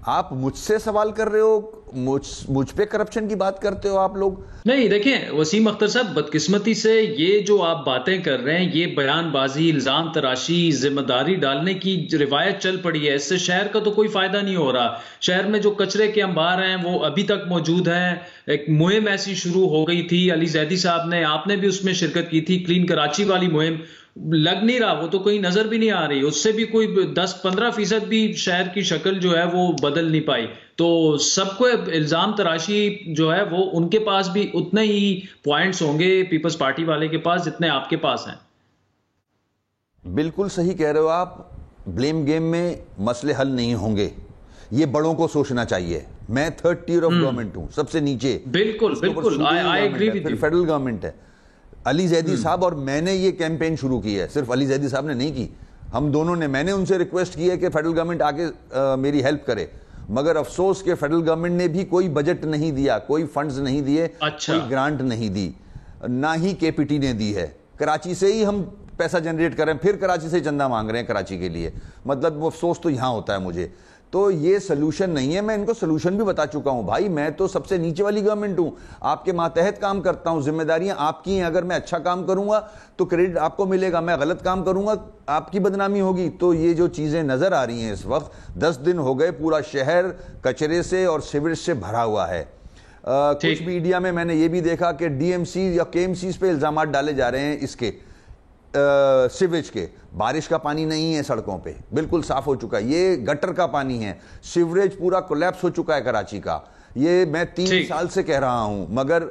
आप मुझसे सवाल कर रहे हो, मुझ पे करप्शन की बात करते हो आप लोग। नहीं, देखें वसीम अख्तर साहब, बदकिस्मती से ये जो आप बातें कर रहे हैं, ये बयानबाजी, इल्जाम तराशी, जिम्मेदारी डालने की रिवायत चल पड़ी है। इससे शहर का तो कोई फायदा नहीं हो रहा। शहर में जो कचरे के अंबार हैं वो अभी तक मौजूद हैं। एक मुहिम ऐसी शुरू हो गई थी, अली जैदी साहब ने, आपने भी उसमें शिरकत की थी, क्लीन कराची वाली मुहिम। लग नहीं रहा, वो तो कोई नजर भी नहीं आ रही। उससे भी कोई 10-15% भी शहर की शक्ल जो है वो बदल नहीं पाई। तो सबको इल्जाम तराशी जो है वो उनके पास भी उतने ही पॉइंट्स होंगे पीपल्स पार्टी वाले के पास जितने आपके पास हैं। बिल्कुल सही कह रहे हो आप। ब्लेम गेम में मसले हल नहीं होंगे, ये बड़ों को सोचना चाहिए। मैं 3rd tier ऑफ गवर्नमेंट हूं, सबसे नीचे। बिल्कुल बिल्कुल, I agree with you. Federal government है, अली जैदी साहब और मैंने ये कैंपेन शुरू की है। सिर्फ अली जैदी साहब ने नहीं की, हम दोनों ने। मैंने उनसे रिक्वेस्ट की है कि फेडरल गवर्नमेंट आके मेरी हेल्प करे, मगर अफसोस के फेडरल गवर्नमेंट ने भी कोई बजट नहीं दिया, कोई फंड्स नहीं दिए, कोई ग्रांट नहीं दी, ना ही केपीटी ने दी है। कराची से ही हम पैसा जनरेट कर रहे हैं, फिर कराची से चंदा मांग रहे हैं कराची के लिए। मतलब अफसोस तो यहां होता है मुझे। तो ये सोल्यूशन नहीं है। मैं इनको सोल्यूशन भी बता चुका हूं। भाई मैं तो सबसे नीचे वाली गवर्नमेंट हूं, आपके मातहत काम करता हूं, जिम्मेदारियां आपकी हैं। अगर मैं अच्छा काम करूंगा तो क्रेडिट आपको मिलेगा, मैं गलत काम करूंगा आपकी बदनामी होगी। तो ये जो चीजें नजर आ रही हैं इस वक्त, 10 दिन हो गए पूरा शहर कचरे से और सीवरेज से भरा हुआ है। कुछ मीडिया में मैंने ये भी देखा कि डीएमसी या केएमसी पे इल्जाम डाले जा रहे हैं इसके। सीवेज के, बारिश का पानी नहीं है सड़कों पे, बिल्कुल साफ हो चुका है, ये गटर का पानी है, सीवरेज पूरा कोलैप्स हो चुका है कराची का। ये मैं 3 साल से कह रहा हूं, मगर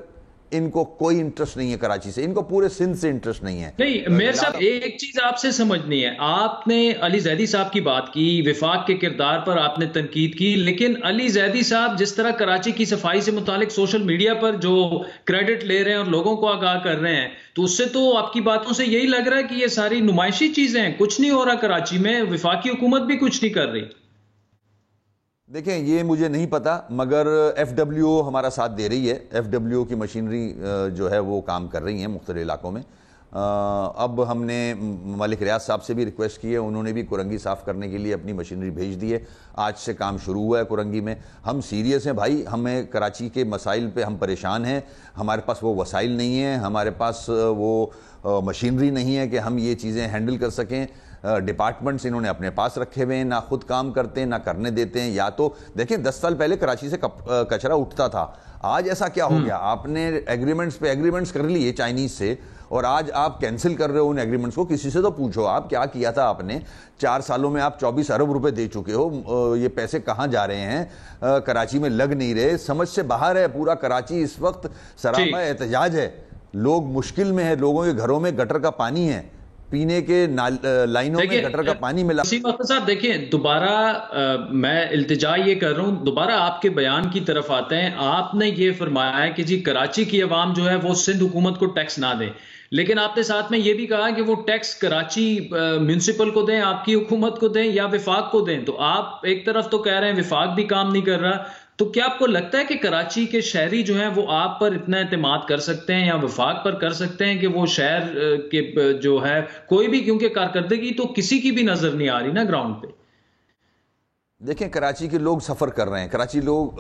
इनको कोई इंटरेस्ट नहीं है कराची से, इनको पूरे सिंध से इंटरेस्ट नहीं है। नहीं मेयर साहब, एक चीज आपसे समझनी है, आपने अली जैदी साहब की बात की, विफाक के किरदार पर आपने तनकीद की, लेकिन अली जैदी साहब जिस तरह कराची की सफाई से मुतालिक सोशल मीडिया पर जो क्रेडिट ले रहे हैं और लोगों को आगाह कर रहे हैं, तो उससे तो आपकी बातों से यही लग रहा है कि ये सारी नुमाइशी चीजें हैं, कुछ नहीं हो रहा कराची में, विफाकी हुकूमत भी कुछ नहीं कर रही। देखें, ये मुझे नहीं पता, मगर FWO हमारा साथ दे रही है। FWO की मशीनरी जो है वो काम कर रही है मुख्तलिफ इलाकों में। अब हमने मलिक रियाज साहब से भी रिक्वेस्ट की है, उन्होंने भी कुरंगी साफ़ करने के लिए अपनी मशीनरी भेज दी है। आज से काम शुरू हुआ है कुरंगी में। हम सीरियस हैं भाई, हमें कराची के मसाइल पे हम परेशान हैं, हमारे पास वो वसाइल नहीं है, हमारे पास वो मशीनरी नहीं है कि हम ये चीज़ें हैंडल कर सकें। डिपार्टमेंट्स इन्होंने अपने पास रखे हुए हैं, ना खुद काम करते हैं ना करने देते हैं। या तो देखें 10 साल पहले कराची से कचरा उठता था, आज ऐसा क्या हो गया? आपने एग्रीमेंट्स पे एग्रीमेंट्स कर लिए चाइनीज से और आज आप कैंसिल कर रहे हो उन एग्रीमेंट्स को। किसी से तो पूछो आप क्या किया था आपने। 4 सालों में आप 24 अरब रुपए दे चुके हो, ये पैसे कहाँ जा रहे हैं? कराची में लग नहीं रहे, समझ से बाहर है पूरा कराची इस वक्त सरापा एहतजाज है। लोग मुश्किल में है, लोगों के घरों में गटर का पानी है, पीने के लाइनों में गटर का पानी मिला। साहब देखिए, दोबारा मैं इल्तिजा ये कर रहा हूं, दोबारा आपके बयान की तरफ आते हैं। आपने ये फरमाया है कि जी कराची की अवाम जो है वो सिंध हुकूमत को टैक्स ना दे, लेकिन आपने साथ में ये भी कहा कि वो टैक्स कराची म्यूनिसिपल को दें, आपकी हुकूमत को दें या विफाक को दें। तो आप एक तरफ तो कह रहे हैं विफाक भी काम नहीं कर रहा, तो क्या आपको लगता है कि कराची के शहरी जो हैं वो आप पर इतना एतमाद कर सकते हैं या वफाक पर कर सकते हैं कि वो शहर के जो है कोई भी, क्योंकि कारकर्दगी तो किसी की भी नजर नहीं आ रही ना ग्राउंड पे। देखें, कराची के लोग सफर कर रहे हैं, कराची लोग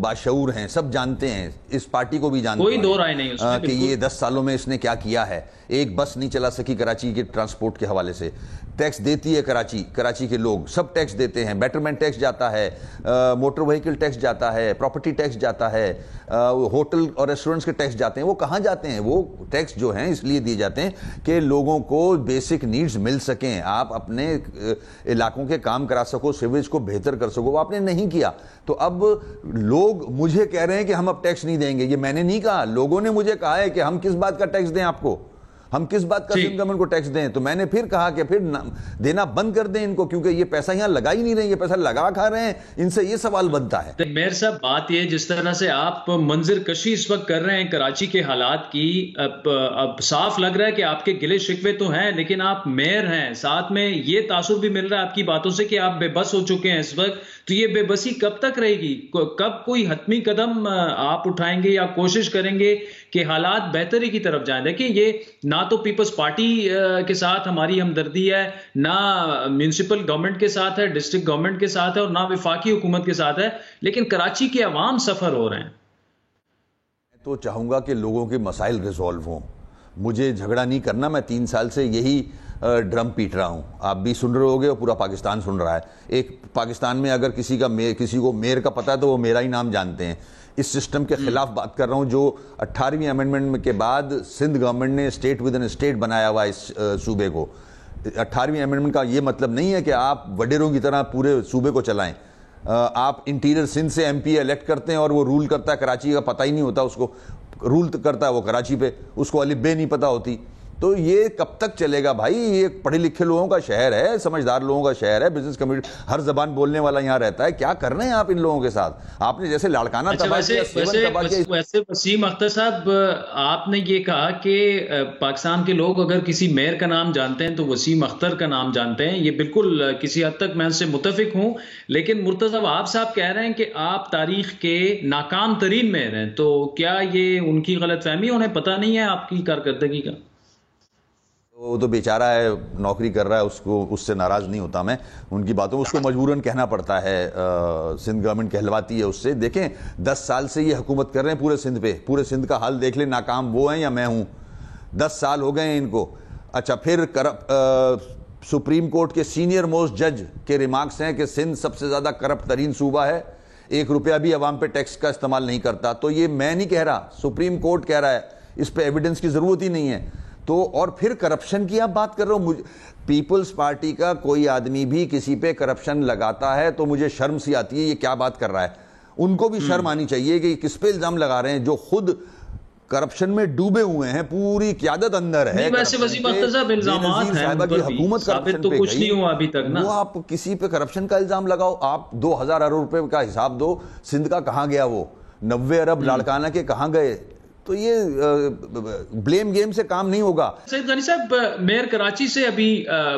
बाशऊर हैं, सब जानते हैं, इस पार्टी को भी जानते हैं, कोई दो राय नहीं उसमें कि ये 10 सालों में इसने क्या किया है। एक बस नहीं चला सकी कराची के ट्रांसपोर्ट के हवाले से। टैक्स देती है कराची के लोग सब टैक्स देते हैं, बेटरमेंट टैक्स जाता है, मोटर व्हीकल टैक्स जाता है, प्रॉपर्टी टैक्स जाता है, होटल और रेस्टोरेंट्स के टैक्स जाते हैं। वो कहाँ जाते हैं? वो टैक्स जो हैं इसलिए दिए जाते हैं कि लोगों को बेसिक नीड्स मिल सकें, आप अपने इलाकों के काम करा सको, सिविज को बेहतर कर सको। वो आपने नहीं किया, तो अब लोग मुझे कह रहे हैं कि हम अब टैक्स नहीं देंगे। ये मैंने नहीं कहा, लोगों ने मुझे कहा है कि हम किस बात का टैक्स दें आपको, हम किस बात का सिंध गवर्नमेंट को टैक्स दें। तो मैंने फिर कहा कि फिर देना बंद कर दें इनको, क्योंकि ये पैसा यहां लगा ही नहीं रहे, ये पैसा लगा खा रहे हैं। इनसे ये सवाल बनता है। तो मेयर साहब, बात ये जिस तरह से आप मंजिर कशी इस वक्त कर रहे हैं कराची के हालात की, अब साफ लग रहा है कि आपके गिले शिकवे तो हैं, लेकिन आप मेयर हैं, साथ में ये तासुर भी मिल रहा है आपकी बातों से कि आप बेबस हो चुके हैं इस वक्त। तो ये बेबसी कब तक रहेगी? कब कोई हतमी कदम आप उठाएंगे या कोशिश करेंगे कि हालात बेहतरी की तरफ जाएं? देखिए, ये ना तो पीपल्स पार्टी के साथ हमारी हमदर्दी है, ना म्यूनिसिपल गवर्नमेंट के साथ है, डिस्ट्रिक्ट गवर्नमेंट के साथ है, और ना वफाकी हुकूमत के साथ है, लेकिन कराची के अवाम सफर हो रहे हैं। तो चाहूंगा कि लोगों के मसाइल रिजॉल्व हों, मुझे झगड़ा नहीं करना। मैं 3 साल से यही ड्रम पीट रहा हूं, आप भी सुन रहे होगे और पूरा पाकिस्तान सुन रहा है। एक पाकिस्तान में अगर किसी को मेयर का पता है तो वो मेरा ही नाम जानते हैं। इस सिस्टम के खिलाफ बात कर रहा हूं जो 18वीं अमेंडमेंट के बाद सिंध गवर्नमेंट ने स्टेट विद इन स्टेट बनाया हुआ इस सूबे को। 18वीं अमेंडमेंट का ये मतलब नहीं है कि आप वडेरों की तरह पूरे सूबे को चलाएं। आप इंटीरियर सिंध से MP इलेक्ट करते हैं और वो रूल करता है, कराची का पता ही नहीं होता उसको, रूल करता है वो कराची पे, उसको अलिफ बे नहीं पता होती। तो ये कब तक चलेगा भाई? ये पढ़े लिखे लोगों का शहर है, समझदार लोगों का शहर है, बिजनेस कम्युनिटी, हर जबान बोलने वाला यहाँ रहता है। क्या कर रहे हैं आप इन लोगों के साथ? आपने जैसे लाड़काना तबाह किया। वैसे वसीम अख्तर साहब, आपने ये कहा कि पाकिस्तान के लोग अगर किसी मेयर का नाम जानते हैं तो वसीम अख्तर का नाम जानते हैं। ये बिल्कुल किसी हद तक मैं उससे मुतफिक हूं, लेकिन मुर्तज़ा आप साहब कह रहे हैं कि आप तारीख के नाकाम तरीन मेयर हैं। तो क्या ये उनकी गलतफहमी, उन्हें पता नहीं है आपकी कारकर्दगी का? वो तो बेचारा है, नौकरी कर रहा है, उससे नाराज नहीं होता मैं उनकी बातों, उसको मजबूरन कहना पड़ता है। सिंध गवर्नमेंट कहलवाती है उससे। देखें, 10 साल से ये हुकूमत कर रहे हैं पूरे सिंध पे, पूरे सिंध का हाल देख ले, नाकाम वो हैं या मैं हूं। 10 साल हो गए हैं इनको। अच्छा, फिर सुप्रीम कोर्ट के सीनियर मोस्ट जज के रिमार्क्स हैं कि सिंध सबसे ज्यादा करप्ट तरीन सूबा है, 1 रुपया भी अवाम पे टैक्स का इस्तेमाल नहीं करता। तो ये मैं नहीं कह रहा, सुप्रीम कोर्ट कह रहा है, इस पे एविडेंस की जरूरत ही नहीं है। तो और फिर करप्शन की आप बात कर रहे हो। पीपल्स पार्टी का कोई आदमी भी किसी पे करप्शन लगाता है तो मुझे शर्म सी आती है, ये क्या बात कर रहा है। उनको भी शर्म आनी चाहिए कि किस पे इल्जाम लगा रहे हैं, जो खुद करप्शन में डूबे हुए हैं, पूरी क़यादत अंदर है। वैसे वसीम अख्तर साहब इल्जामात हैं, हुकूमत करप्शन तो पे कुछ नहीं हुआ अभी तक ना। वो आप किसी पे करप्शन का इल्जाम लगाओ, आप 2000 अरब रुपए का हिसाब दो, सिंध का कहां गया वो, 90 अरब लाड़काना के कहां गए, तो ये ब्लेम गेम से काम नहीं होगा। सईद गनी साहब, मेयर कराची से अभी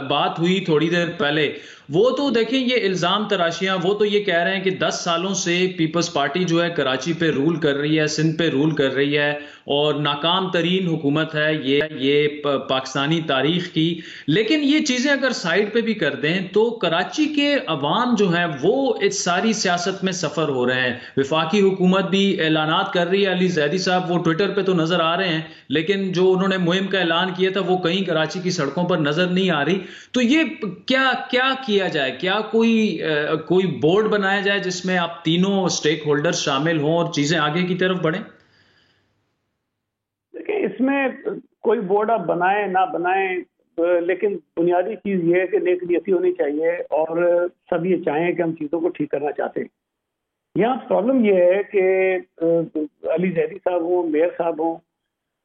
बात हुई थोड़ी देर पहले, वो तो देखें ये इल्जाम तराशियां, वो तो ये कह रहे हैं कि 10 सालों से पीपल्स पार्टी जो है कराची पे रूल कर रही है, सिंध पे रूल कर रही है और नाकाम तरीन हुकूमत है ये पाकिस्तानी तारीख की। लेकिन ये चीजें अगर साइड पे भी कर दें तो कराची के अवाम जो है वो इस सारी सियासत में सफर हो रहे हैं। विफाकी हुकूमत भी ऐलानात कर रही है, अली जैदी साहब वो ट्विटर पे तो नजर आ रहे हैं, लेकिन जो उन्होंने मुहिम का ऐलान किया था वो कहीं कराची की सड़कों पर नजर नहीं आ रही। तो ये क्या किया जाए, क्या कोई बोर्ड बनाया जाए जिसमें आप तीनों स्टेक होल्डर शामिल हों और चीजें आगे की तरफ बढ़ें? देखिए, इसमें कोई बोर्ड आप बनाएं ना बनाएं, लेकिन बुनियादी चीज ये है कि नेक नियति होनी चाहिए और सब ये चाहें कि हम चीजों को ठीक करना चाहते हैं। यहाँ प्रॉब्लम ये है कि अली जैदी साहब हो, मेयर साहब हो,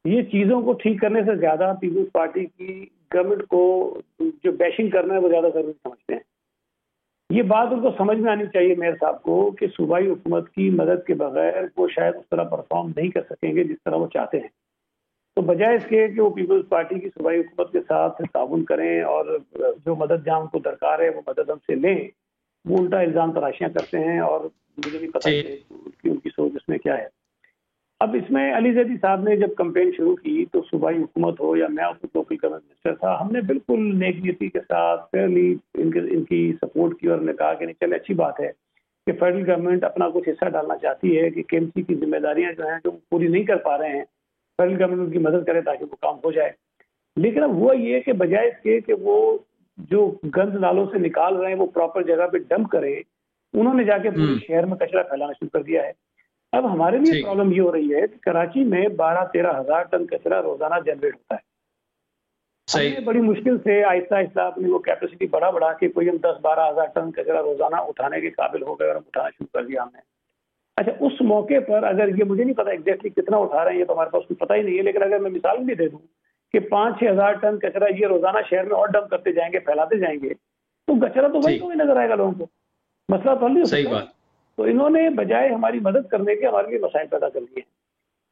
ये चीजों को ठीक करने से ज्यादा पीपल्स पार्टी की गवर्नमेंट को जो बैशिंग करना है वो ज्यादा जरूरी समझते हैं। ये बात उनको समझ में आनी चाहिए मेयर साहब को कि सूबाई हुकूमत की मदद के बगैर वो शायद उस तरह परफॉर्म नहीं कर सकेंगे जिस तरह वो चाहते हैं। तो बजाय इसके कि वो पीपल्स पार्टी की सूबाई हुकूमत के साथ ताउन करें और जो मदद जहाँ उनको दरकार है वो मदद हमसे लें, वो उल्टा इल्जाम तराशियां करते हैं और मुझे नहीं पता कि उनकी सोच इसमें क्या है। अब इसमें अली जैदी साहब ने जब कैंपेन शुरू की तो सूबाई हुकूमत हो या मैं उस लोकल गवर्नमेंट मिनिस्टर था, हमने बिल्कुल नेक नीति के साथ फेयरली इनकी सपोर्ट की और हमने कहा कि नहीं चले, अच्छी बात है कि फेडरल गवर्नमेंट अपना कुछ हिस्सा डालना चाहती है कि केएमसी की जिम्मेदारियां जो हैं जो पूरी नहीं कर पा रहे हैं, फेडरल गवर्नमेंट उनकी मदद करे ताकि वो काम हो जाए। लेकिन अब हुआ ये कि बजाय इसके कि वो जो गंद नालों से निकाल रहे हैं वो प्रॉपर जगह पे डंप करें, उन्होंने जाके पूरे शहर में कचरा फैलाना शुरू कर दिया है। अब हमारे लिए प्रॉब्लम ये हो रही है कि कराची में 12-13 हजार टन कचरा रोजाना जनरेट होता है। सही, बड़ी मुश्किल से आहिस्ता आहिस्ता अपनी वो कैपेसिटी बढ़ा के कोई हम 10-12 हजार टन कचरा रोजाना उठाने के काबिल हो गए और हम उठाना शुरू कर दिया हमने। अच्छा, उस मौके पर अगर ये मुझे नहीं पता एग्जैक्टली कितना उठा रहे हैं, ये तो हमारे पास कुछ पता ही नहीं है, लेकिन अगर मैं मिसाल भी दे दूं कि 5-6 हजार टन कचरा ये रोजाना शहर में और डंप करते जाएंगे, फैलाते जाएंगे, तो कचरा तो वही नजर आएगा लोगों को, मसला तो नहीं हो सकता। तो इन्होंने बजाय हमारी मदद करने के हमारे लिए मसाइल पैदा कर लिए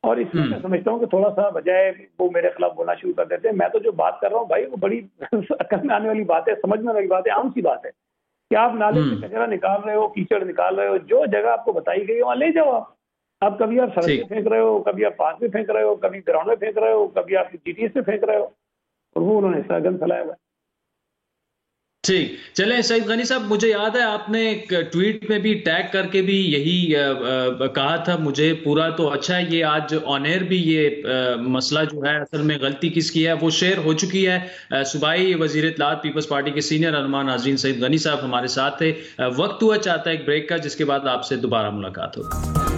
और इसमें मैं समझता हूँ कि थोड़ा सा बजाय वो मेरे खिलाफ बोलना शुरू कर देते हैं। मैं तो जो बात कर रहा हूँ भाई वो बड़ी अकल में आने वाली बात है, समझ में आने वाली बात है, आम सी बात है कि आप नाले से कचरा निकाल रहे हो, कीचड़ निकाल रहे हो, जो जगह आपको बताई गई है वहाँ ले जाओ आप कभी आप सड़क पे फेंक रहे हो, कभी आप पार्क में फेंक रहे हो, कभी ग्राउंड में फेंक रहे हो, कभी आप जीटीएस पे फेंक रहे हो, और वो उन्होंने ऐसा गंद फैलाया हुआ है। ठीक, चलें सईद गनी साहब, मुझे याद है आपने एक ट्वीट में भी टैग करके भी यही कहा था मुझे पूरा, तो अच्छा है ये आज ऑन एयर भी ये मसला जो है असल में गलती किसकी है वो शेयर हो चुकी है। सूबाई वजीर इत्तलात पीपल्स पार्टी के सीनियर रहनुमा नाज़रीन सईद गनी साहब हमारे साथ थे। वक्त हुआ चाहता है एक ब्रेक का, जिसके बाद आपसे दोबारा मुलाकात होगी।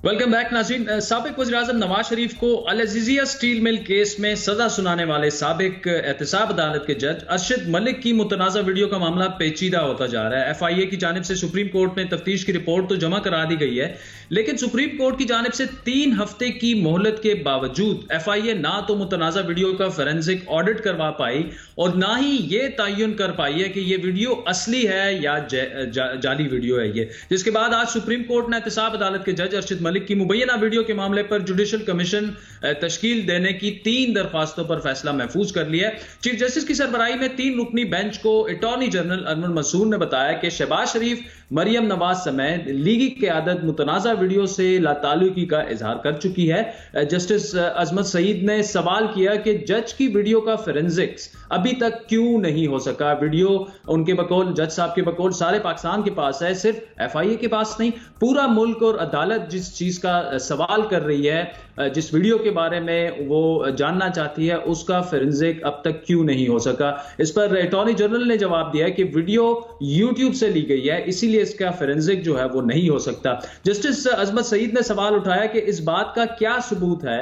वेलकम बैक नाज़रीन। साबिक वज़ीर-ए-आज़म नवाज शरीफ को अल अज़ीज़िया स्टील मिल केस में सजा सुनाने वाले साबिक एहतसाब अदालत के जज अरशद मलिक की मुतनाज़ा वीडियो का मामला पेचीदा होता जा रहा है। FIA की जानिब से सुप्रीम कोर्ट में तफ्तीश की रिपोर्ट तो जमा करा दी गई है, लेकिन सुप्रीम कोर्ट की जानिब से 3 हफ्ते की मोहलत के बावजूद FIA ना तो मुतनाज़ा वीडियो का फोरेंसिक ऑडिट करवा पाई और ना ही ये तयन कर पाई है कि ये वीडियो असली है या जाली वीडियो है ये। जिसके बाद आज सुप्रीम कोर्ट ने एहतसाब अदालत के जज अरशद मलिक की मुबैना वीडियो के मामले पर जुडिशल कमीशन तश्कील देने की 3 दरखास्तों पर फैसला महफूज कर लिया है। चीफ जस्टिस की सरबराही में 3 रुकनी बेंच को अटॉर्नी जनरल अनवर मंसूर ने बताया कि शहबाज शरीफ, मरियम नवाज समेत लीगी क़यादत मुतनाज़ा वीडियो से लाताल्लुकी का इजहार कर चुकी है। जस्टिस अजमत सईद ने सवाल किया कि जज की वीडियो का फोरेंसिक्स अभी तक क्यों नहीं हो सका? वीडियो उनके बकौल, जज साहब के बकौल, सारे पाकिस्तान के पास है, सिर्फ FIA के पास नहीं, पूरा मुल्क और अदालत जिस चीज का सवाल कर रही है, जिस वीडियो के बारे में वो जानना चाहती है, उसका फोरेंसिक अब तक क्यों नहीं हो सका? इस पर अटॉर्नी जनरल ने जवाब दिया है कि वीडियो YouTube से ली गई है, इसीलिए इसका फोरेंसिक जो है वो नहीं हो सकता। जस्टिस अजमत सईद ने सवाल उठाया कि इस बात का क्या सबूत है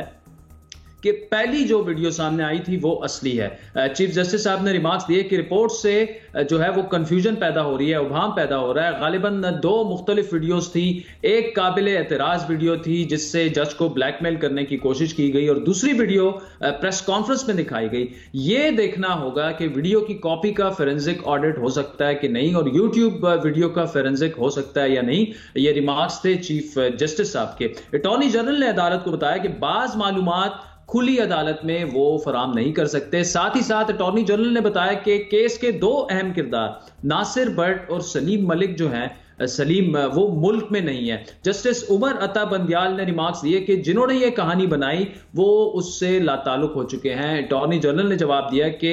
कि पहली जो वीडियो सामने आई थी वो असली है। चीफ जस्टिस साहब ने रिमार्क्स दिए कि रिपोर्ट से जो है वो कंफ्यूजन पैदा हो रही है, उभाम पैदा हो रहा है। गालिबन 2 मुख्तलिफ वीडियोस थी, एक काबिले एतराज वीडियो थी जिससे जज को ब्लैकमेल करने की कोशिश की गई, और दूसरी वीडियो प्रेस कॉन्फ्रेंस में दिखाई गई। ये देखना होगा कि वीडियो की कॉपी का फोरेंसिक ऑडिट हो सकता है कि नहीं, और यूट्यूब वीडियो का फोरेंसिक हो सकता है या नहीं। ये रिमार्क्स थे चीफ जस्टिस साहब के। अटॉर्नी जनरल ने अदालत को बताया कि बाज मालूमात खुली अदालत में वो फराम नहीं कर सकते। साथ ही साथ अटॉर्नी जनरल ने बताया कि केस के 2 अहम किरदार नासिर भट्ट और सलीम मलिक जो हैं, सलीम वो मुल्क में नहीं है। जस्टिस उमर अता बंदियाल ने रिमार्क्स दिए कि जिन्होंने ये कहानी बनाई वो उससे लाताल्लुक हो चुके हैं। अटॉर्नी जनरल ने जवाब दिया कि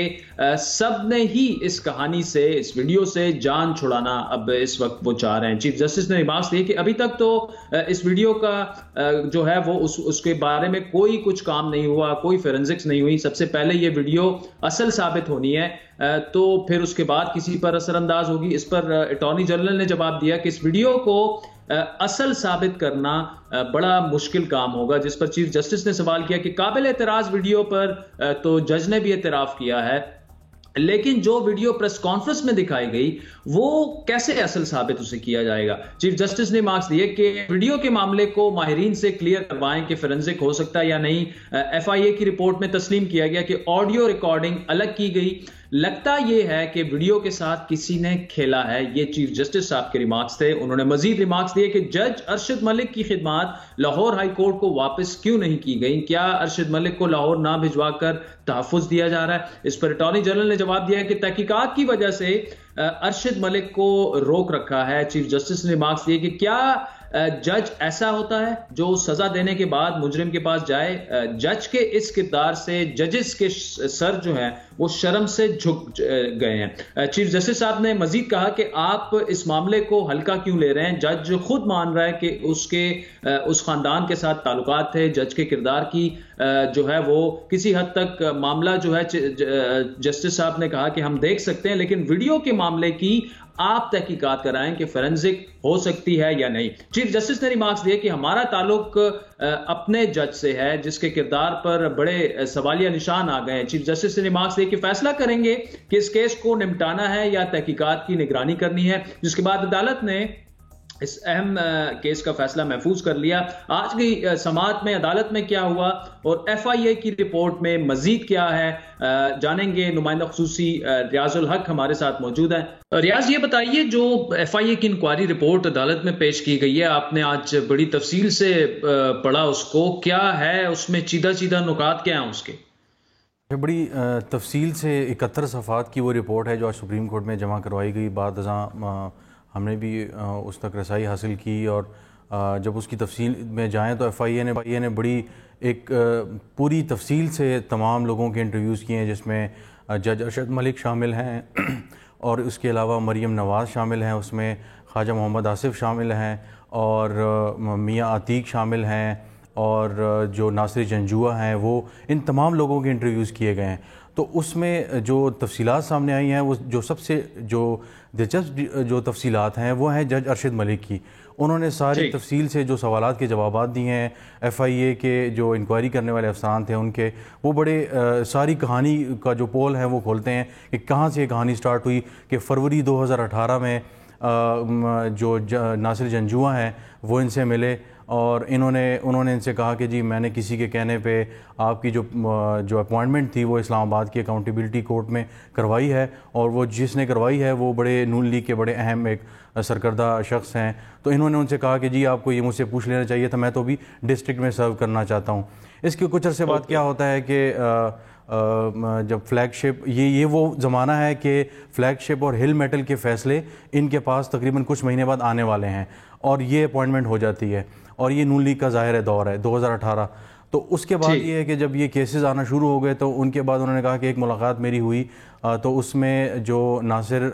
सब ने ही इस कहानी से, इस वीडियो से जान छुड़ाना अब इस वक्त वो चाह रहे हैं। चीफ जस्टिस ने रिमार्क्स दिए कि अभी तक तो इस वीडियो का जो है वो उसके बारे में कोई कुछ काम नहीं हुआ, कोई फोरेंसिक्स नहीं हुई। सबसे पहले ये वीडियो असल साबित होनी है, तो फिर उसके बाद किसी पर असरअंदाज होगी। इस पर अटॉर्नी जनरल ने जवाब दिया कि इस वीडियो को असल साबित करना बड़ा मुश्किल काम होगा। जिस पर चीफ जस्टिस ने सवाल किया कि काबिल एतराज वीडियो पर तो जज ने भी एतराफ किया है, लेकिन जो वीडियो प्रेस कॉन्फ्रेंस में दिखाई गई वो कैसे असल साबित उसे किया जाएगा? चीफ जस्टिस ने मार्क्स दिए कि वीडियो के मामले को माहिरीन से क्लियर करवाएं कि फोरेंसिक हो सकता है या नहीं। FIA की रिपोर्ट में तस्लीम किया गया कि ऑडियो रिकॉर्डिंग अलग की गई, लगता यह है कि वीडियो के साथ किसी ने खेला है। ये चीफ जस्टिस साहब के रिमार्क्स थे। उन्होंने मजीद रिमार्क्स दिए कि जज अरशद मलिक की खिदमात लाहौर हाई कोर्ट को वापस क्यों नहीं की गई? क्या अरशद मलिक को लाहौर ना भिजवाकर तहफ़्फ़ुज़ दिया जा रहा है? इस पर अटॉर्नी जनरल ने जवाब दिया कि तहकीकात की वजह से अरशद मलिक को रोक रखा है। चीफ जस्टिस ने रिमार्क्स दिए कि क्या जज ऐसा होता है जो सजा देने के बाद मुजरिम के पास जाए? जज के इस किरदार से जजेस के सर जो है वो शर्म से झुक गए हैं। चीफ जस्टिस साहब ने मजीद कहा कि आप इस मामले को हल्का क्यों ले रहे हैं? जज खुद मान रहा है कि उसके उस खानदान के साथ ताल्लुकात थे। जज के किरदार की जो है वो किसी हद तक मामला जो है जस्टिस साहब ने कहा कि हम देख सकते हैं, लेकिन वीडियो के मामले की आप तहकीकात कराएं कि फोरेंसिक हो सकती है या नहीं। चीफ जस्टिस ने रिमार्क्स दिए कि हमारा ताल्लुक अपने जज से है जिसके किरदार पर बड़े सवालिया निशान आ गए हैं। चीफ जस्टिस ने रिमार्क्स दिए कि फैसला करेंगे कि इस केस को निपटाना है या तहकीकात की निगरानी करनी है। जिसके बाद अदालत ने इस अहम केस का फैसला महफूज कर लिया। आज की समाअत में अदालत में क्या हुआ और FIA की रिपोर्ट में मजीद क्या है, जानेंगे। नुमाइंदा खुसूसी रियाजुल हक हमारे साथ मौजूद है। रियाज, ये बताइए, जो FIA की इंक्वायरी रिपोर्ट अदालत में पेश की गई है, आपने आज बड़ी तफसील से पढ़ा उसको, क्या है उसमें चीदा चीदा नुकात क्या है उसके? बड़ी तफसील से 71 सफ़ात की वो रिपोर्ट है जो आज सुप्रीम कोर्ट में जमा करवाई गई। बाद हमने भी उस तक रसाई हासिल की, और जब उसकी तफसील में जाएं तो FIA ने बड़ी एक पूरी तफसील से तमाम लोगों के इंटरव्यूज़ किए हैं, जिसमें जज अरशद मलिक शामिल हैं और उसके अलावा मरीम नवाज़ शामिल हैं, उसमें ख्वाजा मोहम्मद आसिफ शामिल हैं, और मियाँ अतीक शामिल हैं, और जो नासिर जंजुआ हैं, वो इन तमाम लोगों के इंटरव्यूज़ किए गए हैं। तो उसमें जो तफसीलात सामने आई हैं, वो जो सबसे जो दिलचस्प जो तफसीलात हैं वो हैं जज अरशद मलिक की। उन्होंने सारी तफसील से जो सवालात के जवाबात दिए हैं। FIA के जो इंक्वायरी करने वाले अफसरान थे उनके, वो बड़े सारी कहानी का जो पोल है वो खोलते हैं कि कहाँ से ये कहानी स्टार्ट हुई, कि फरवरी 2018 में जो नासिर जंजुआ हैं वो इनसे मिले, और उन्होंने इनसे कहा कि जी मैंने किसी के कहने पे आपकी जो अपॉइंटमेंट थी वो इस्लामाबाद की अकाउंटेबिलिटी कोर्ट में करवाई है, और वो जिसने करवाई है वो बड़े नून लीग के बड़े अहम एक सरकर्दा शख्स हैं। तो इन्होंने उनसे कहा कि जी आपको ये मुझसे पूछ लेना चाहिए था, मैं तो अभी डिस्ट्रिक्ट में सर्व करना चाहता हूँ। इसके कुछ अरसे बाद क्या होता है कि जब फ्लैगशिप, ये वो ज़माना है कि फ्लैगशिप और हिल मेटल के फ़ैसले इनके पास तकरीबन कुछ महीने बाद आने वाले हैं, और ये अपॉइंटमेंट हो जाती है, और ये नून लीग का ज़ाहिर दौर है 2018। तो उसके बाद ये है कि जब ये केसेस आना शुरू हो गए तो उनके बाद उन्होंने कहा कि एक मुलाकात मेरी हुई, तो उसमें जो नासिर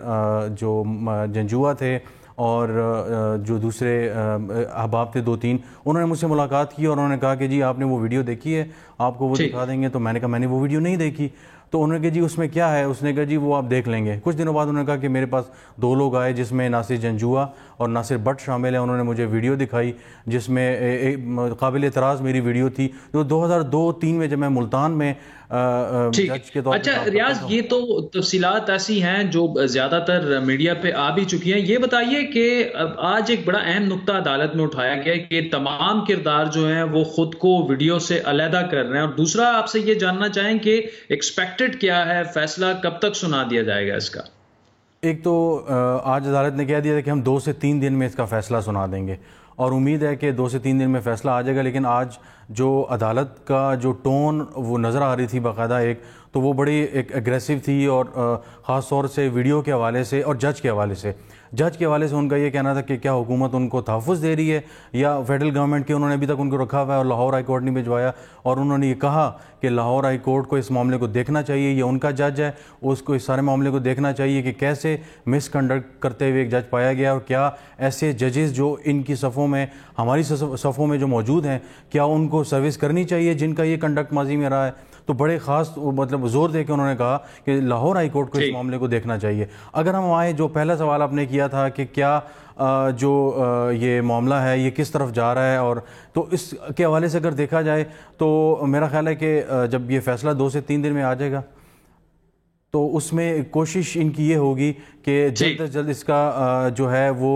जो जंजुआ थे और जो दूसरे अहबाब थे 2-3, उन्होंने मुझसे मुलाकात की और उन्होंने कहा कि जी आपने वो वीडियो देखी है, आपको वो दिखा देंगे। तो मैंने कहा मैंने वो वीडियो नहीं देखी। तो उन्होंने कहा जी उसमें क्या है, उसने कहा जी वो आप देख लेंगे। कुछ दिनों बाद उन्होंने कहा कि मेरे पास 2 लोग आए जिसमें नासिर जंजुआ और नासिर भट्ट शामिल है। उन्होंने मुझे वीडियो दिखाई जिसमें काबिल एतराज़ मेरी वीडियो थी जो 2002-03 में जब मैं मुल्तान में जज के तौर। अच्छा रियाज, ये तो तफसीलात ऐसी हैं जो ज़्यादातर मीडिया पे आ भी चुकी हैं। ये बताइए कि आज एक बड़ा अहम नुक्ता अदालत में उठाया गया कि तमाम किरदार जो हैं वो खुद को वीडियो से अलहदा कर रहे हैं। और दूसरा आपसे ये जानना चाहें कि एक्सपेक्टेड क्या है, फैसला कब तक सुना दिया जाएगा इसका? एक तो आज अदालत ने कह दिया था कि हम 2 से 3 दिन में इसका फैसला सुना देंगे और उम्मीद है कि 2 से 3 दिन में फैसला आ जाएगा। लेकिन आज जो अदालत का जो टोन वो नज़र आ रही थी बाकायदा एक, तो वो बड़ी एक एग्रेसिव थी और ख़ास तौर से वीडियो के हवाले से और जज के हवाले से। जज के हवाले से उनका ये कहना था कि क्या हुकूमत उनको तहफ़्फ़ुज़ दे रही है या फेडरल गवर्नमेंट के उन्होंने अभी तक उनको रखा हुआ है और लाहौर हाई कोर्ट ने भिजवाया। और उन्होंने ये कहा कि लाहौर हाई कोर्ट को इस मामले को देखना चाहिए, ये उनका जज है, उसको इस सारे मामले को देखना चाहिए कि कैसे मिसकंडक्ट करते हुए एक जज पाया गया और क्या ऐसे जजेस जो इनकी सफ़ों में हमारी सफ़ों में जो मौजूद हैं क्या उनको सर्विस करनी चाहिए जिनका ये कंडक्ट माजी में रहा है। तो बड़े ख़ास मतलब जोर दे के उन्होंने कहा कि लाहौर हाई कोर्ट को इस मामले को देखना चाहिए। अगर हम आए, जो पहला सवाल आपने किया था कि क्या ये मामला है ये किस तरफ जा रहा है, और तो इसके हवाले से अगर देखा जाए तो मेरा ख्याल है कि जब ये फैसला 2 से 3 दिन में आ जाएगा तो उसमें कोशिश इनकी ये होगी कि जल्द से जल्द इसका जो है वो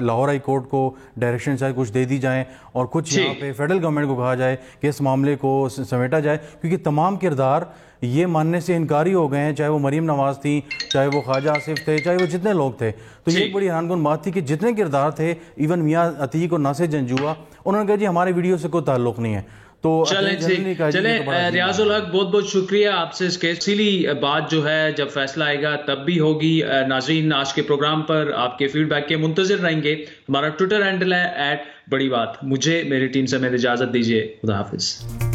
लाहौर हाई कोर्ट को डायरेक्शन शायद कुछ दे दी जाए और कुछ यहाँ पे फेडरल गवर्नमेंट को कहा जाए कि इस मामले को समेटा जाए, क्योंकि तमाम किरदार ये मानने से इनकारी हो गए हैं, चाहे वो मरीम नवाज थी, चाहे वो ख्वाजा आसिफ थे, चाहे वो जितने लोग थे। तो ये एक बड़ी हैरानकुन बात थी कि जितने किरदार थे, इवन मियाँ अतीक और नासिर जंजुआ, उन्होंने कहा जी हमारे वीडियो से कोई ताल्लुक नहीं है। तो चलें रियाजुल हक, बहुत बहुत शुक्रिया आपसे। इसके इसीली बात जो है जब फैसला आएगा तब भी होगी। नाज़रीन, आज के प्रोग्राम पर आपके फीडबैक के मुंतज़िर रहेंगे। हमारा ट्विटर हैंडल है @बड़ी बात। मुझे मेरी टीम से मेरी इजाजत दीजिए। खुदा हाफिज।